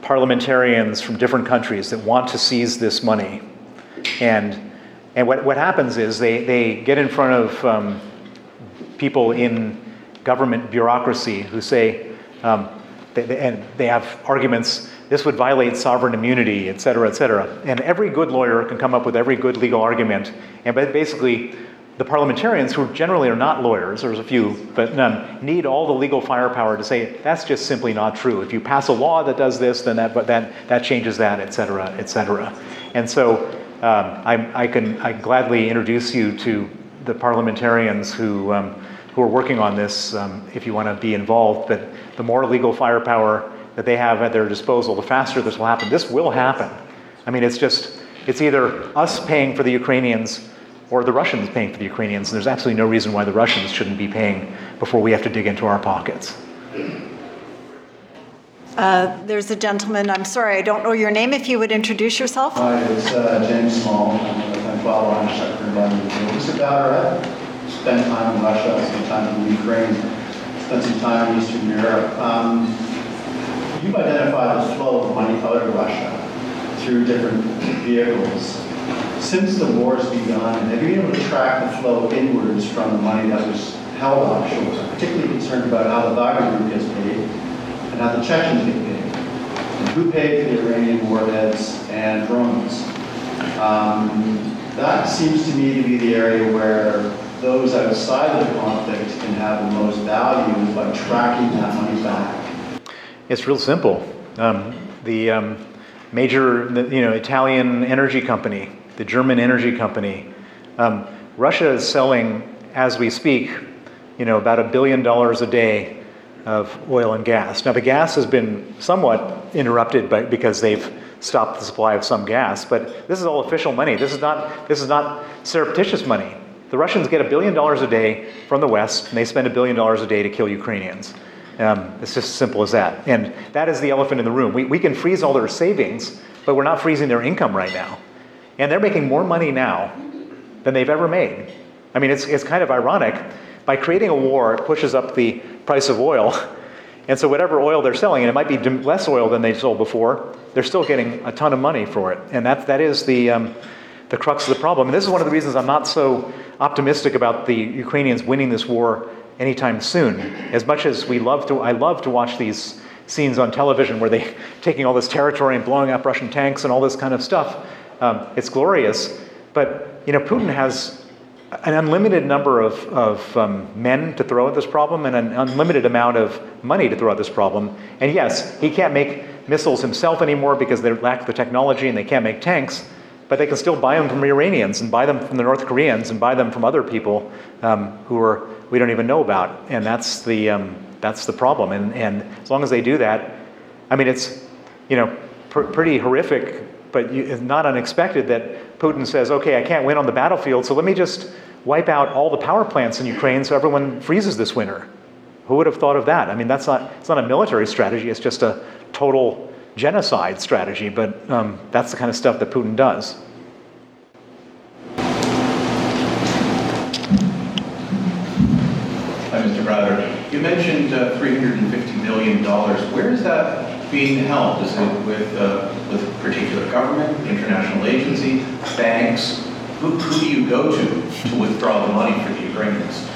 parliamentarians from different countries that want to seize this money, and what happens is they get in front of people in government bureaucracy who say, and they have arguments. This would violate sovereign immunity, et cetera, et cetera. And every good lawyer can come up with every good legal argument. But basically, the parliamentarians, who generally are not lawyers, there's a few, but none, need all the legal firepower to say, that's just simply not true. If you pass a law that does this, then that changes that, et cetera, et cetera. And so I gladly introduce you to the parliamentarians who are working on this if you want to be involved. But the more legal firepower that they have at their disposal, the faster this will happen. This will happen. I mean, it's either us paying for the Ukrainians or the Russians paying for the Ukrainians. And there's absolutely no reason why the Russians shouldn't be paying before we have to dig into our pockets. There's a gentleman, I'm sorry, I don't know your name, if you would introduce yourself. Hi, it's James Small. I'm Bob on Shepherd in London. Mr. Browder, I spent time in Russia, some time in Ukraine, spent some time in Eastern Europe. You've identified the flow of money out of Russia through different vehicles. Since the war's begun, have you been able to track the flow inwards from the money that was held offshore? I'm particularly concerned about how the Browder group gets paid and how the Chechens get paid. And who paid for the Iranian warheads and drones? That seems to me to be the area where those outside of the conflict can have the most value by tracking that money back. It's real simple. The major, Italian energy company, the German energy company, Russia is selling, as we speak, about $1 billion a day of oil and gas. Now the gas has been somewhat interrupted because they've stopped the supply of some gas, but this is all official money. This is not surreptitious money. The Russians get $1 billion a day from the West, and they spend $1 billion a day to kill Ukrainians. It's just as simple as that. And that is the elephant in the room. We can freeze all their savings, but we're not freezing their income right now. And they're making more money now than they've ever made. I mean, it's kind of ironic. By creating a war, it pushes up the price of oil. And so whatever oil they're selling, and it might be less oil than they sold before, they're still getting a ton of money for it. And that is the crux of the problem. And this is one of the reasons I'm not so optimistic about the Ukrainians winning this war anytime soon. As much as I love to watch these scenes on television where they're taking all this territory and blowing up Russian tanks and all this kind of stuff. It's glorious. But Putin has an unlimited number of men to throw at this problem and an unlimited amount of money to throw at this problem. And yes, he can't make missiles himself anymore because they lack the technology and they can't make tanks, but they can still buy them from the Iranians and buy them from the North Koreans and buy them from other people we don't even know about. And that's the problem. And as long as they do that, I mean, it's pretty horrific, but it's not unexpected that Putin says, okay, I can't win on the battlefield, so let me just wipe out all the power plants in Ukraine so everyone freezes this winter. Who would have thought of that? I mean, it's not a military strategy, it's just a total genocide strategy, but that's the kind of stuff that Putin does. Hi, Mr. Browder. You mentioned $350 million. Where is that being held? Is it with a particular government, international agency, banks? Who do you go to withdraw the money for the Ukrainians?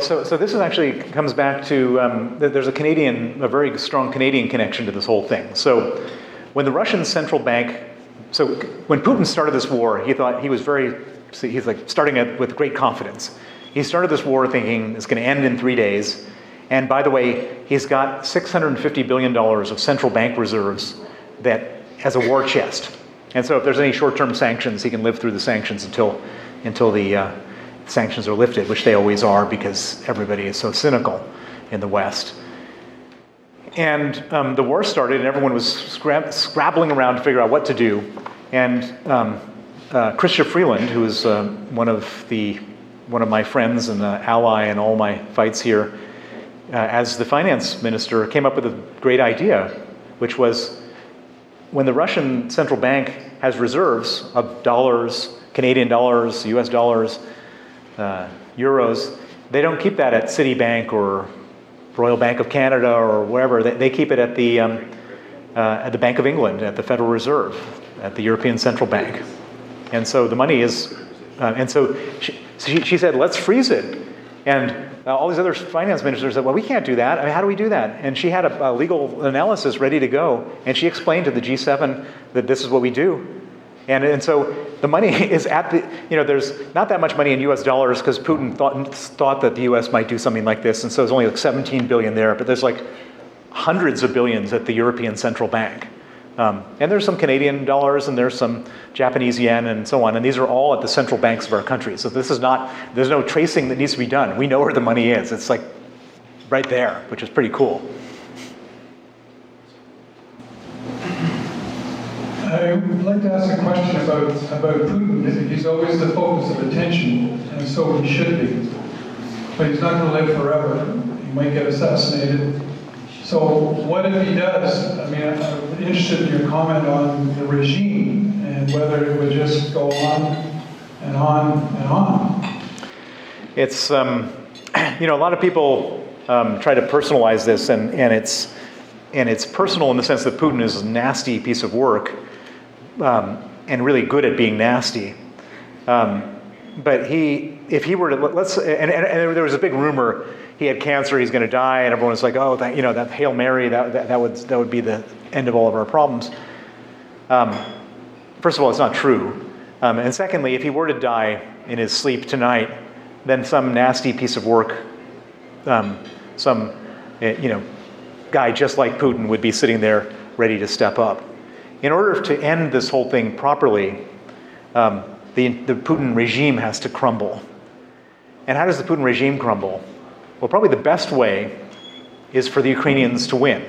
So this actually comes back to, there's a very strong Canadian connection to this whole thing. So when the Russian central bank, when Putin started this war, he thought he's starting it with great confidence. He started this war thinking it's going to end in 3 days. And by the way, he's got $650 billion of central bank reserves that as a war chest. And so if there's any short-term sanctions, he can live through the sanctions until the sanctions are lifted, which they always are because everybody is so cynical in the West. And the war started and everyone was scrabbling around to figure out what to do. And Chrystia Freeland, who is one of my friends and an ally in all my fights here, as the finance minister, came up with a great idea, which was when the Russian central bank has reserves of dollars, Canadian dollars, US dollars, euros, they don't keep that at Citibank or Royal Bank of Canada or wherever. They keep it at the Bank of England, at the Federal Reserve, at the European Central Bank. And so the money is, and so she said, let's freeze it. And all these other finance ministers said, well, we can't do that. I mean, how do we do that? And she had a legal analysis ready to go. And she explained to the G7 that this is what we do. And so the money is at the, there's not that much money in US dollars because Putin thought that the US might do something like this. And so there's only like 17 billion there, but there's like hundreds of billions at the European Central Bank. And there's some Canadian dollars and there's some Japanese yen and so on. And these are all at the central banks of our country. So there's no tracing that needs to be done. We know where the money is. It's like right there, which is pretty cool. I would like to ask a question about Putin. He's always the focus of attention, and so he should be. But he's not going to live forever. He might get assassinated So what if he does? I mean, I'm interested in your comment on the regime and whether it would just go on and on and on. It's, you know, a lot of people try to personalize this, and it's personal in the sense that Putin is a nasty piece of work and really good at being nasty. But if he were to, and there was a big rumor he had cancer, he's going to die, and everyone was like, oh, that, you know, that Hail Mary, that would be the end of all of our problems. First of all, it's not true. And secondly, if he were to die in his sleep tonight, then some nasty piece of work, some guy just like Putin would be sitting there ready to step up. In order to end this whole thing properly, the Putin regime has to crumble. And how does the Putin regime crumble? Well, probably the best way is for the Ukrainians to win.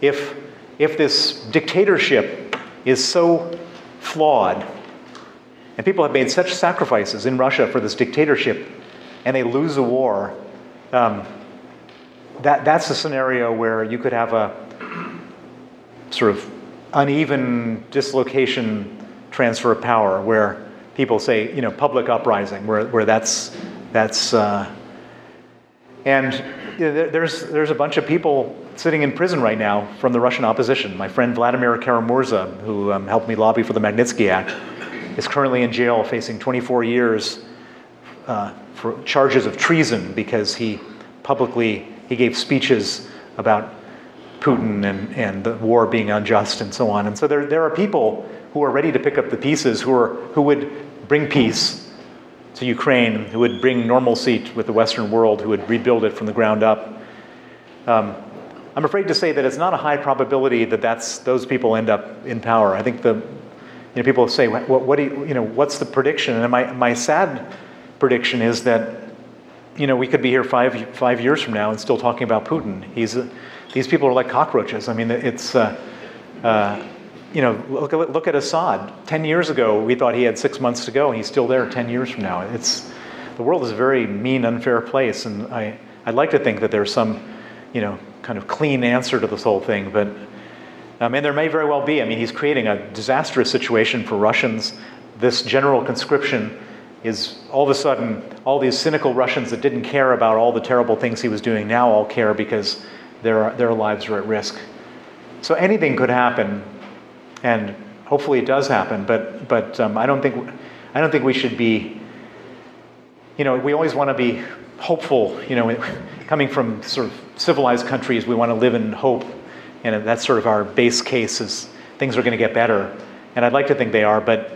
If this dictatorship is so flawed, and people have made such sacrifices in Russia for this dictatorship, and they lose a war, that's a scenario where you could have a sort of uneven dislocation transfer of power, where people say, you know, public uprising, where that's and you know, there's a bunch of people sitting in prison right now from the Russian opposition. My friend Vladimir Karamurza, who helped me lobby for the Magnitsky Act, is currently in jail facing 24 years for charges of treason because he gave speeches about Putin and the war being unjust and so on. And so there are people who are ready to pick up the pieces, who would bring peace to Ukraine, who would bring normalcy with the Western world, who would rebuild it from the ground up. I'm afraid to say that it's not a high probability that those people end up in power. I think people say, what's the prediction? And my sad prediction is that, you know, we could be here five years from now and still talking about Putin. These people are like cockroaches. I mean, it's look at Assad. 10 years ago, we thought he had 6 months to go, and he's still there 10 years from now. The world is a very mean, unfair place, and I'd like to think that there's some, kind of clean answer to this whole thing, but and there may very well be. I mean, he's creating a disastrous situation for Russians. This general conscription is all of a sudden, all these cynical Russians that didn't care about all the terrible things he was doing now all care because their lives are at risk. So anything could happen, and hopefully it does happen. But I don't think we should be. We always want to be hopeful. Coming from sort of civilized countries, we want to live in hope, and that's sort of our base case. Is things are going to get better, and I'd like to think they are, but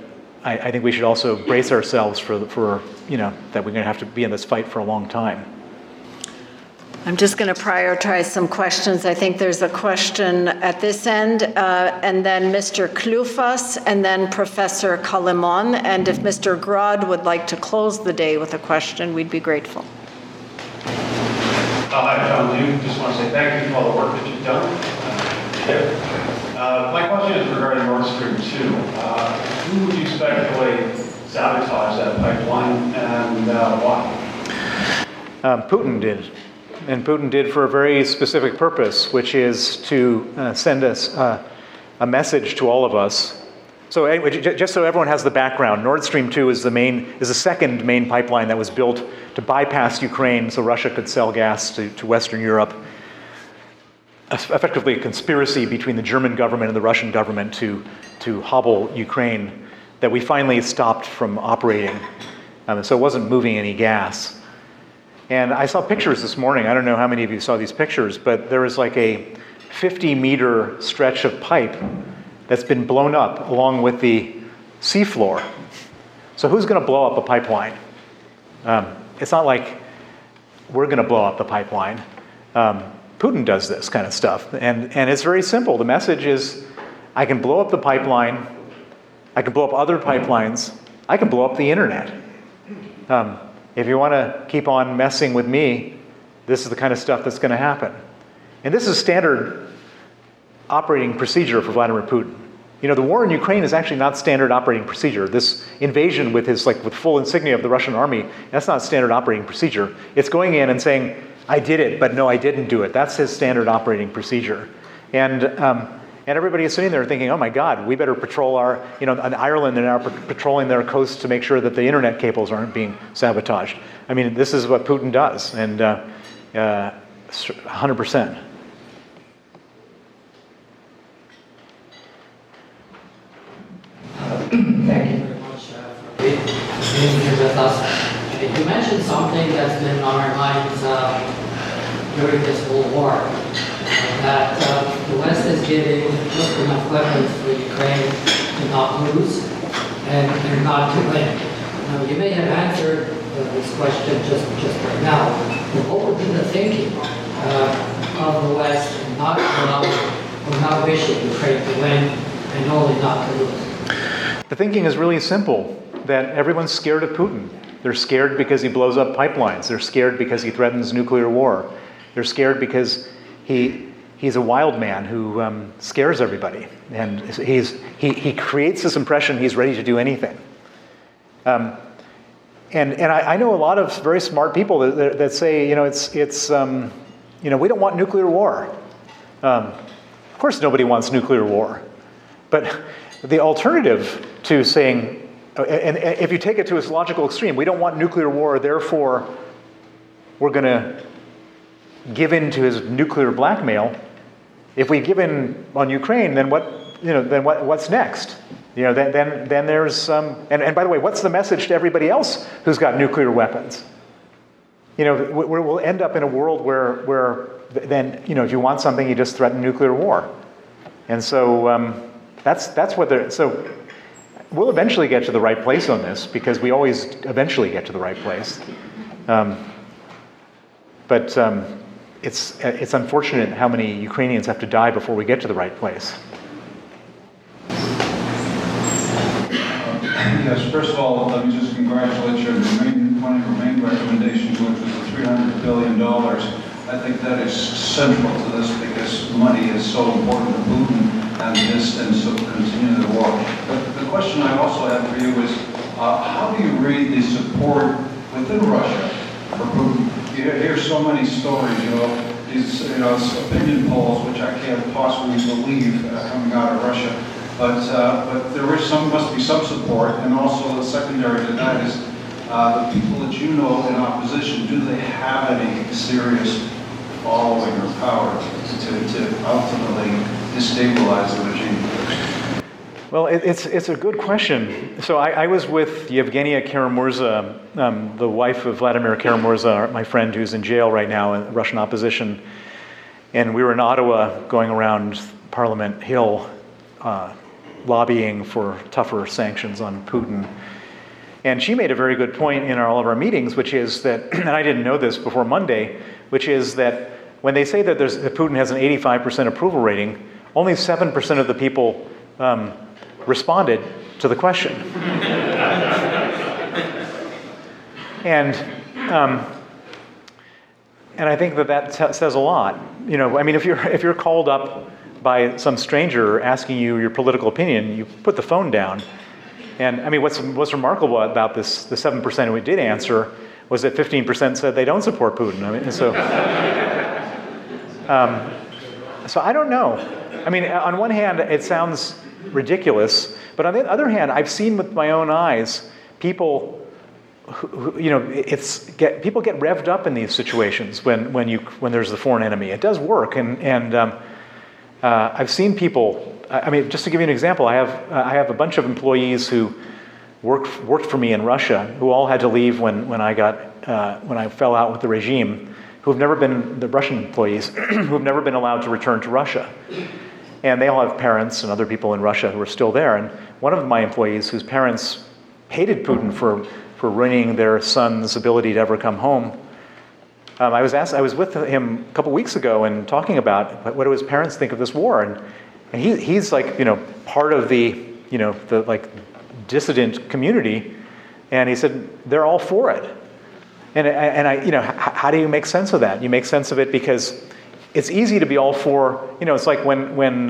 I think we should also brace ourselves for that we're going to have to be in this fight for a long time. I'm just going to prioritize some questions. I think there's a question at this end, and then Mr. Klufas, and then Professor Kalimon. And if Mr. Grod would like to close the day with a question, we'd be grateful. Hi, John Liu. Just want to say thank you for all the work that you've done. My question is regarding Nord Stream 2. Who would you speculate sabotaged that pipeline, and why? Putin did. And Putin did for a very specific purpose, which is to send us a message to all of us. So anyway, just so everyone has the background, Nord Stream 2 is the second main pipeline that was built to bypass Ukraine so Russia could sell gas to Western Europe. Effectively a conspiracy between the German government and the Russian government to hobble Ukraine that we finally stopped from operating. So it wasn't moving any gas. And I saw pictures this morning. I don't know how many of you saw these pictures, but there was like a 50-meter stretch of pipe that's been blown up along with the seafloor. So who's going to blow up a pipeline? It's not like we're going to blow up the pipeline. Putin does this kind of stuff. And it's very simple. The message is, I can blow up the pipeline, I can blow up other pipelines, I can blow up the internet. If you want to keep on messing with me, this is the kind of stuff that's going to happen. And this is standard operating procedure for Vladimir Putin. The war in Ukraine is actually not standard operating procedure. This invasion with full insignia of the Russian army, that's not standard operating procedure. It's going in and saying, I did it, but no, I didn't do it. That's his standard operating procedure. And everybody is sitting there thinking, oh my God, we better patrol our, in Ireland they're now patrolling their coast to make sure that the internet cables aren't being sabotaged. I mean, this is what Putin does, and 100%. Thank you very much for being here with us. You mentioned something that's been on our minds during this whole war, that the West is giving just enough weapons for Ukraine to not lose and not to win. Now, you may have answered this question just right now, but what would be the thinking of the West in not allowing or not wishing Ukraine to win and only not to lose? The thinking is really simple, that everyone's scared of Putin. They're scared because he blows up pipelines. They're scared because he threatens nuclear war. They're scared because he's a wild man who scares everybody. And he creates this impression he's ready to do anything. And I know a lot of very smart people that say, we don't want nuclear war. Of course nobody wants nuclear war. But the alternative to saying, and if you take it to its logical extreme, we don't want nuclear war, therefore we're going to give in to his nuclear blackmail. If we give in on Ukraine, then what's next? Then there's and by the way, what's the message to everybody else who's got nuclear weapons? We'll end up in a world where then if you want something, you just threaten nuclear war, and so that's what they're so. We'll eventually get to the right place on this, because we always eventually get to the right place. But it's unfortunate how many Ukrainians have to die before we get to the right place. Yes, first of all, let me just congratulate you on one of your main recommendations, which was the $300 billion. I think that is central to this, because money is so important to Putin and so continue the war. But the question I also have for you is, how do you read the support within Russia for Putin? You hear so many stories, these opinion polls, which I can't possibly believe coming out of Russia. But there is must be some support, and also the secondary to that is the people that you know in opposition. Do they have any serious following or power to ultimately destabilize the regime? Well, it's a good question. So I was with Yevgenia Kara-Murza, the wife of Vladimir Kara-Murza, my friend who's in jail right now in Russian opposition, and we were in Ottawa going around Parliament Hill lobbying for tougher sanctions on Putin. And she made a very good point in all of our meetings, which is that, and I didn't know this before Monday, which is that when they say that Putin has an 85% approval rating, only 7% of the people responded to the question. And I think that says a lot. I mean, if you're called up by some stranger asking you your political opinion, you put the phone down. And I mean, what's remarkable about this, the 7% who did answer, was that 15% said they don't support Putin. I mean, so I don't know. I mean, on one hand, it sounds ridiculous, but on the other hand, I've seen with my own eyes people who people get revved up in these situations when there's the foreign enemy. It does work, and I've seen people. I mean, just to give you an example, I have a bunch of employees who worked for me in Russia, who all had to leave when I fell out with the regime, who've never been the Russian employees, who've never been allowed to return to Russia, and they all have parents and other people in Russia who are still there. And one of my employees, whose parents hated Putin for ruining their son's ability to ever come home, I was with him a couple weeks ago and talking about what do his parents think of this war, and he's like part of the dissident community, and he said they're all for it, and I how do you make sense of that? You make sense of it because it's easy to be all for, it's like when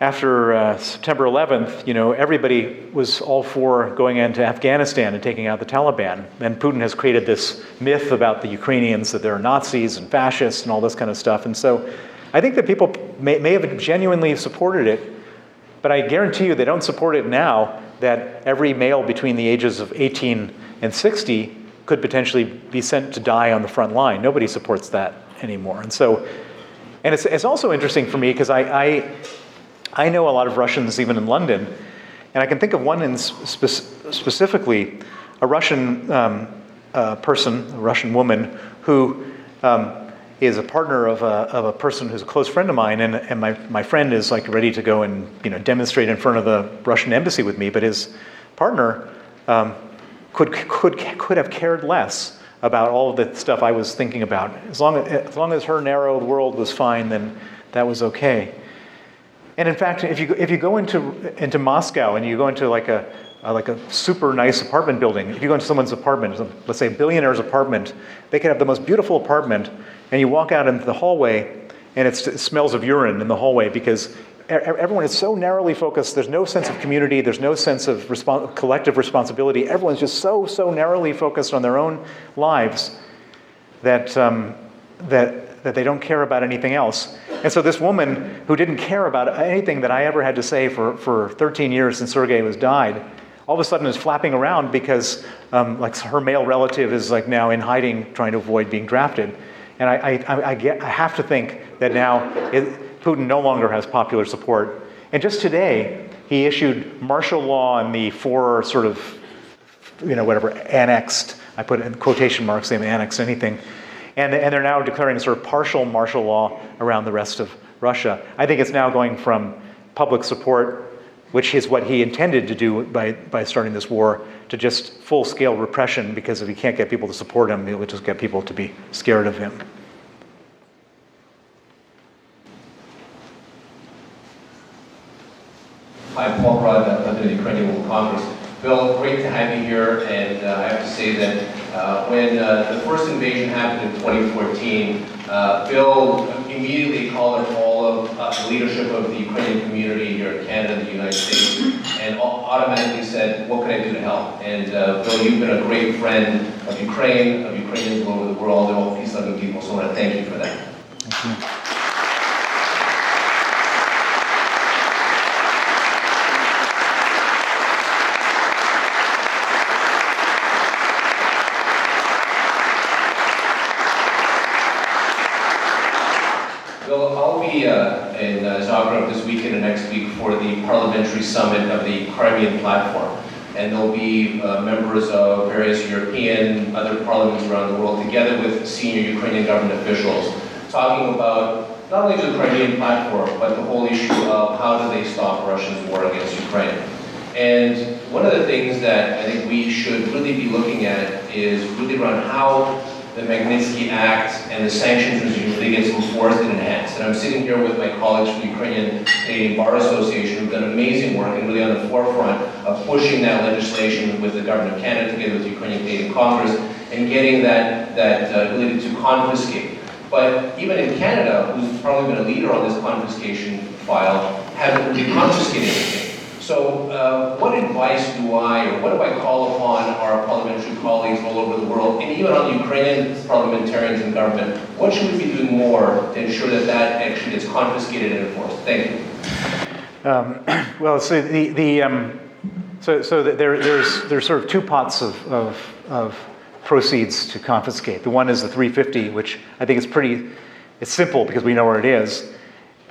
after September 11th, everybody was all for going into Afghanistan and taking out the Taliban. And Putin has created this myth about the Ukrainians, that they're Nazis and fascists and all this kind of stuff. And so I think that people may have genuinely supported it, but I guarantee you they don't support it now that every male between the ages of 18 and 60 could potentially be sent to die on the front line. Nobody supports that anymore. And so, and it's also interesting for me because I know a lot of Russians even in London, and I can think of one specifically, a Russian person, a Russian woman who is a partner of a person who's a close friend of mine, and my friend is like ready to go and demonstrate in front of the Russian embassy with me, but his partner could have cared less about all of the stuff I was thinking about. As long as her narrow world was fine, then that was okay. And in fact, if you go into Moscow and you go into like a super nice apartment building, if you go into someone's apartment, let's say a billionaire's apartment, they could have the most beautiful apartment, and you walk out into the hallway, and it smells of urine in the hallway because everyone is so narrowly focused. There's no sense of community. There's no sense of collective responsibility. Everyone's just so narrowly focused on their own lives that they don't care about anything else. And so this woman who didn't care about anything that I ever had to say for 13 years since Sergei was died, all of a sudden is flapping around because like her male relative is like now in hiding trying to avoid being drafted. And I have to think that now Putin no longer has popular support. And just today, he issued martial law on the four sort of, annexed, I put it in quotation marks, they haven't annexed anything. And they're now declaring sort of partial martial law around the rest of Russia. I think it's now going from public support, which is what he intended to do by starting this war, to just full-scale repression, because if he can't get people to support him, he'll just get people to be scared of him. Hi, Paul Rudd, President of the Ukrainian Congress. Bill, great to have you here, and I have to say that when the first invasion happened in 2014, Bill immediately called on all of the leadership of the Ukrainian community here in Canada, the United States, and automatically said, what can I do to help? And Bill, you've been a great friend of Ukraine, of Ukrainians all over the world, and all peace-loving people, so I want to thank you for that. Thank you. Bill, I'll be in Zagreb this weekend and next week for the parliamentary summit of the Crimean platform. And there'll be members of various European, other parliaments around the world, together with senior Ukrainian government officials, talking about not only the Crimean platform, but the whole issue of how do they stop Russia's war against Ukraine. And one of the things that I think we should really be looking at is really around how the Magnitsky Act and the sanctions regime really gets enforced and enhanced. And I'm sitting here with my colleagues from the Ukrainian-Canadian Bar Association who've done amazing work and really on the forefront of pushing that legislation with the government of Canada together with the Ukrainian-Canadian Congress and getting that ability to confiscate. But even in Canada, who's probably been a leader on this confiscation file, haven't really confiscated anything. So what advice do what do I call upon our parliamentary colleagues all over the world, and even on the Ukrainian parliamentarians and government, what should we be doing more to ensure that that actually gets confiscated and enforced? Thank you. Well, so there's sort of two pots of proceeds to confiscate. The one is the 350, which I think it's simple because we know where it is.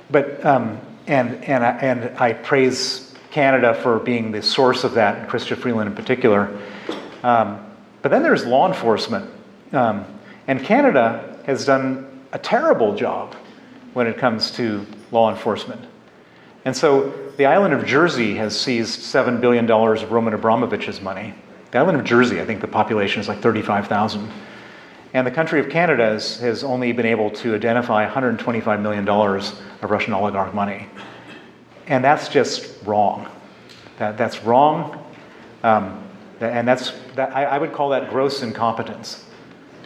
But and I praise Canada for being the source of that, and Chrystia Freeland in particular. But then there's law enforcement. And Canada has done a terrible job when it comes to law enforcement. And so the island of Jersey has seized $7 billion of Roman Abramovich's money. The island of Jersey, I think the population is like 35,000. And the country of Canada has only been able to identify $125 million of Russian oligarch money. And that's just wrong. That's wrong. And I would call that gross incompetence.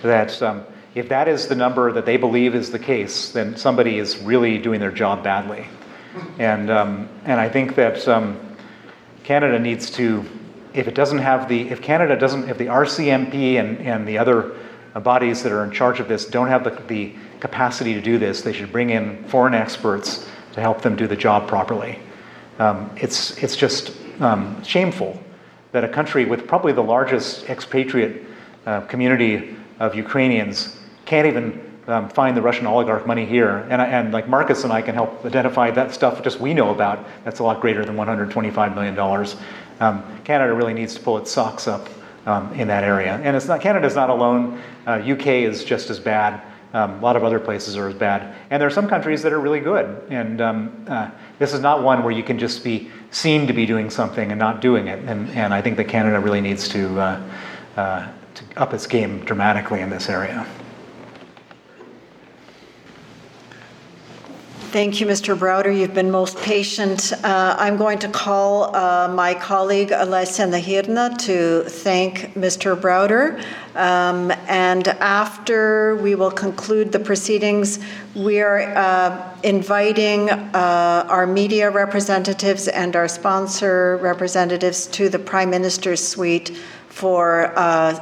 That if that is the number that they believe is the case, then somebody is really doing their job badly. And I think that Canada needs to, if the RCMP and the other bodies that are in charge of this don't have the capacity to do this, they should bring in foreign experts to help them do the job properly. It's just shameful that a country with probably the largest expatriate community of Ukrainians can't even find the Russian oligarch money here. And like Marcus and I can help identify that stuff just we know about. That's a lot greater than $125 million. Canada really needs to pull its socks up in that area. And Canada's not alone. UK is just as bad. A lot of other places are as bad. And there are some countries that are really good. And this is not one where you can just be seen to be doing something and not doing it. And I think that Canada really needs to up its game dramatically in this area. Thank you, Mr. Browder. You've been most patient. I'm going to call my colleague Alesia Nahirny to thank Mr. Browder. And after we will conclude the proceedings, we are inviting our media representatives and our sponsor representatives to the Prime Minister's suite for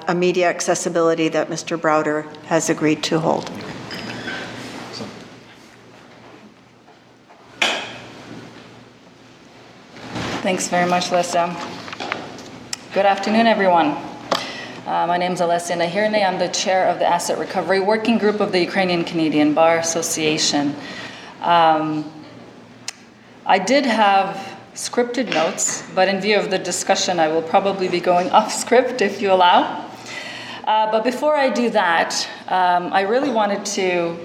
a media accessibility that Mr. Browder has agreed to hold. Thanks very much, Alesia. Good afternoon, everyone. My name is Alesia Nahirny. I'm the chair of the Asset Recovery Working Group of the Ukrainian-Canadian Bar Association. I did have scripted notes, but in view of the discussion, I will probably be going off script if you allow. But before I do that, I really wanted to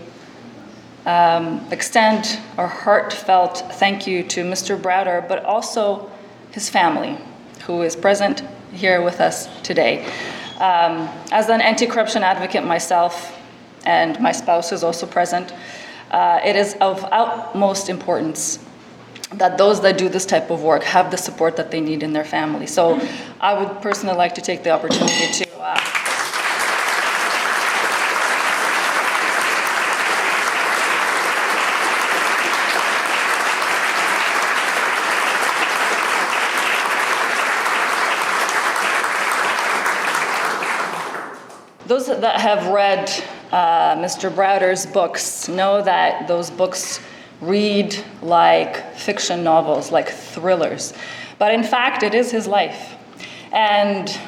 extend a heartfelt thank you to Mr. Browder, but also his family, who is present here with us today. As an anti-corruption advocate myself, and my spouse is also present, it is of utmost importance that those that do this type of work have the support that they need in their family. So I would personally like to take the opportunity to those that have read Mr. Browder's books know that those books read like fiction novels, like thrillers. But in fact, it is his life. And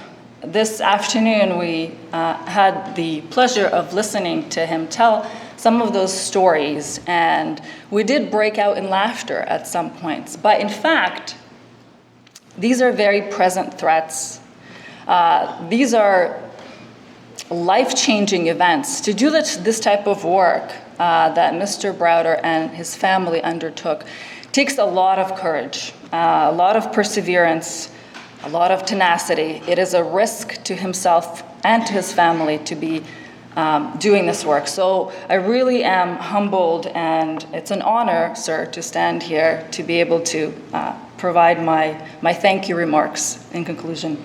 this afternoon, we had the pleasure of listening to him tell some of those stories. And we did break out in laughter at some points. But in fact, these are very present threats. These are life-changing events. To do this type of work that Mr. Browder and his family undertook takes a lot of courage, a lot of perseverance, a lot of tenacity. It is a risk to himself and to his family to be doing this work. So I really am humbled, and it's an honor, sir, to stand here to be able to provide my thank you remarks in conclusion.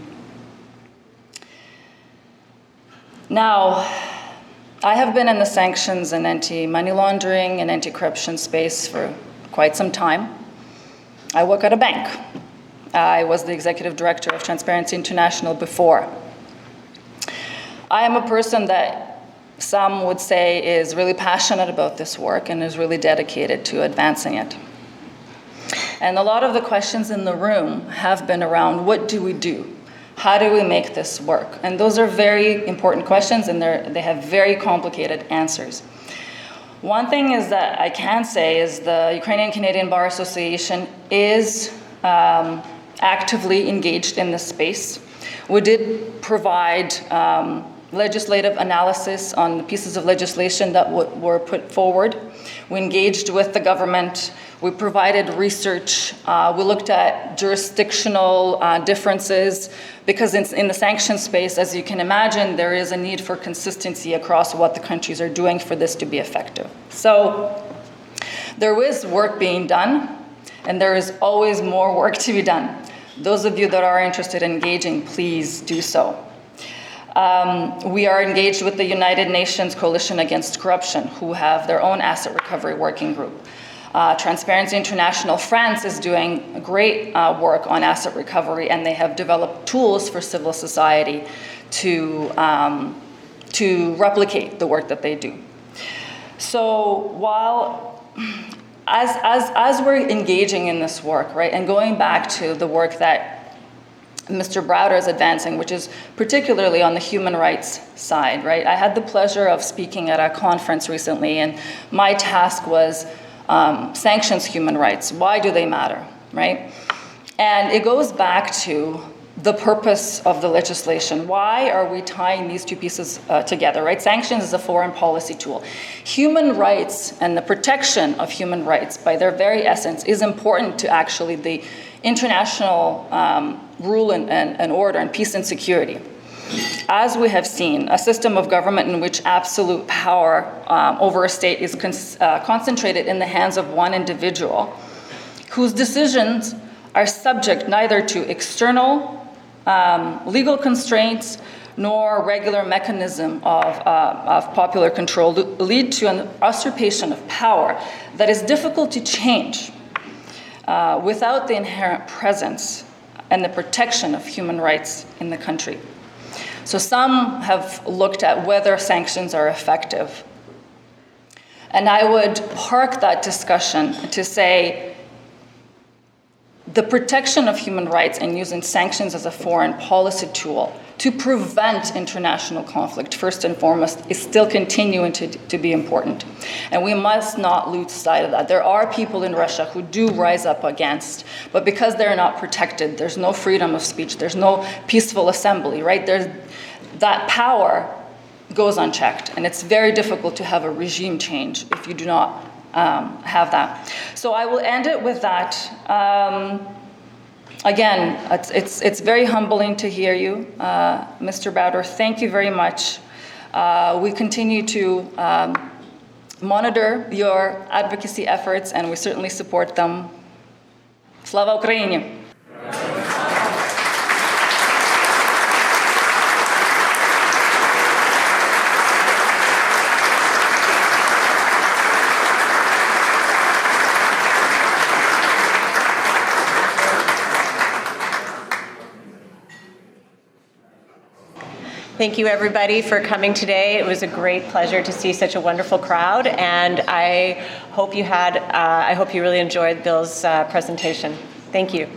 Now, I have been in the sanctions and anti-money laundering and anti-corruption space for quite some time. I work at a bank. I was the executive director of Transparency International before. I am a person that some would say is really passionate about this work and is really dedicated to advancing it. And a lot of the questions in the room have been around, what do we do? How do we make this work? And those are very important questions, and they have very complicated answers. One thing is that I can say is the Ukrainian-Canadian Bar Association is actively engaged in this space. We did provide legislative analysis on the pieces of legislation that were put forward. We engaged with the government. We provided research. We looked at jurisdictional differences, because in the sanctions space, as you can imagine, there is a need for consistency across what the countries are doing for this to be effective. So there is work being done, and there is always more work to be done. Those of you that are interested in engaging, please do so. We are engaged with the United Nations Coalition Against Corruption, who have their own asset recovery working group. Transparency International France is doing great work on asset recovery, and they have developed tools for civil society to replicate the work that they do. So while, as we're engaging in this work, right, and going back to the work that Mr. Browder is advancing, which is particularly on the human rights side, right? I had the pleasure of speaking at a conference recently, and my task was sanctions human rights. Why do they matter, right? And it goes back to the purpose of the legislation. Why are we tying these two pieces together, right? Sanctions is a foreign policy tool. Human rights and the protection of human rights, by their very essence, is important to actually the international rule and order and peace and security. As we have seen, a system of government in which absolute power over a state is concentrated in the hands of one individual, whose decisions are subject neither to external legal constraints nor regular mechanism of popular control, lead to an usurpation of power that is difficult to change without the inherent presence and the protection of human rights in the country. So some have looked at whether sanctions are effective. And I would park that discussion to say the protection of human rights and using sanctions as a foreign policy tool to prevent international conflict, first and foremost, is still continuing to be important. And we must not lose sight of that. There are people in Russia who do rise up against, but because they're not protected, there's no freedom of speech, there's no peaceful assembly, right? That power goes unchecked, and it's very difficult to have a regime change if you do not have that. So I will end it with that. Again, it's very humbling to hear you, Mr. Browder. Thank you very much. We continue to monitor your advocacy efforts, and we certainly support them. Slava Ukraini! Thank you, everybody, for coming today. It was a great pleasure to see such a wonderful crowd, and I hope you really enjoyed Bill's presentation. Thank you.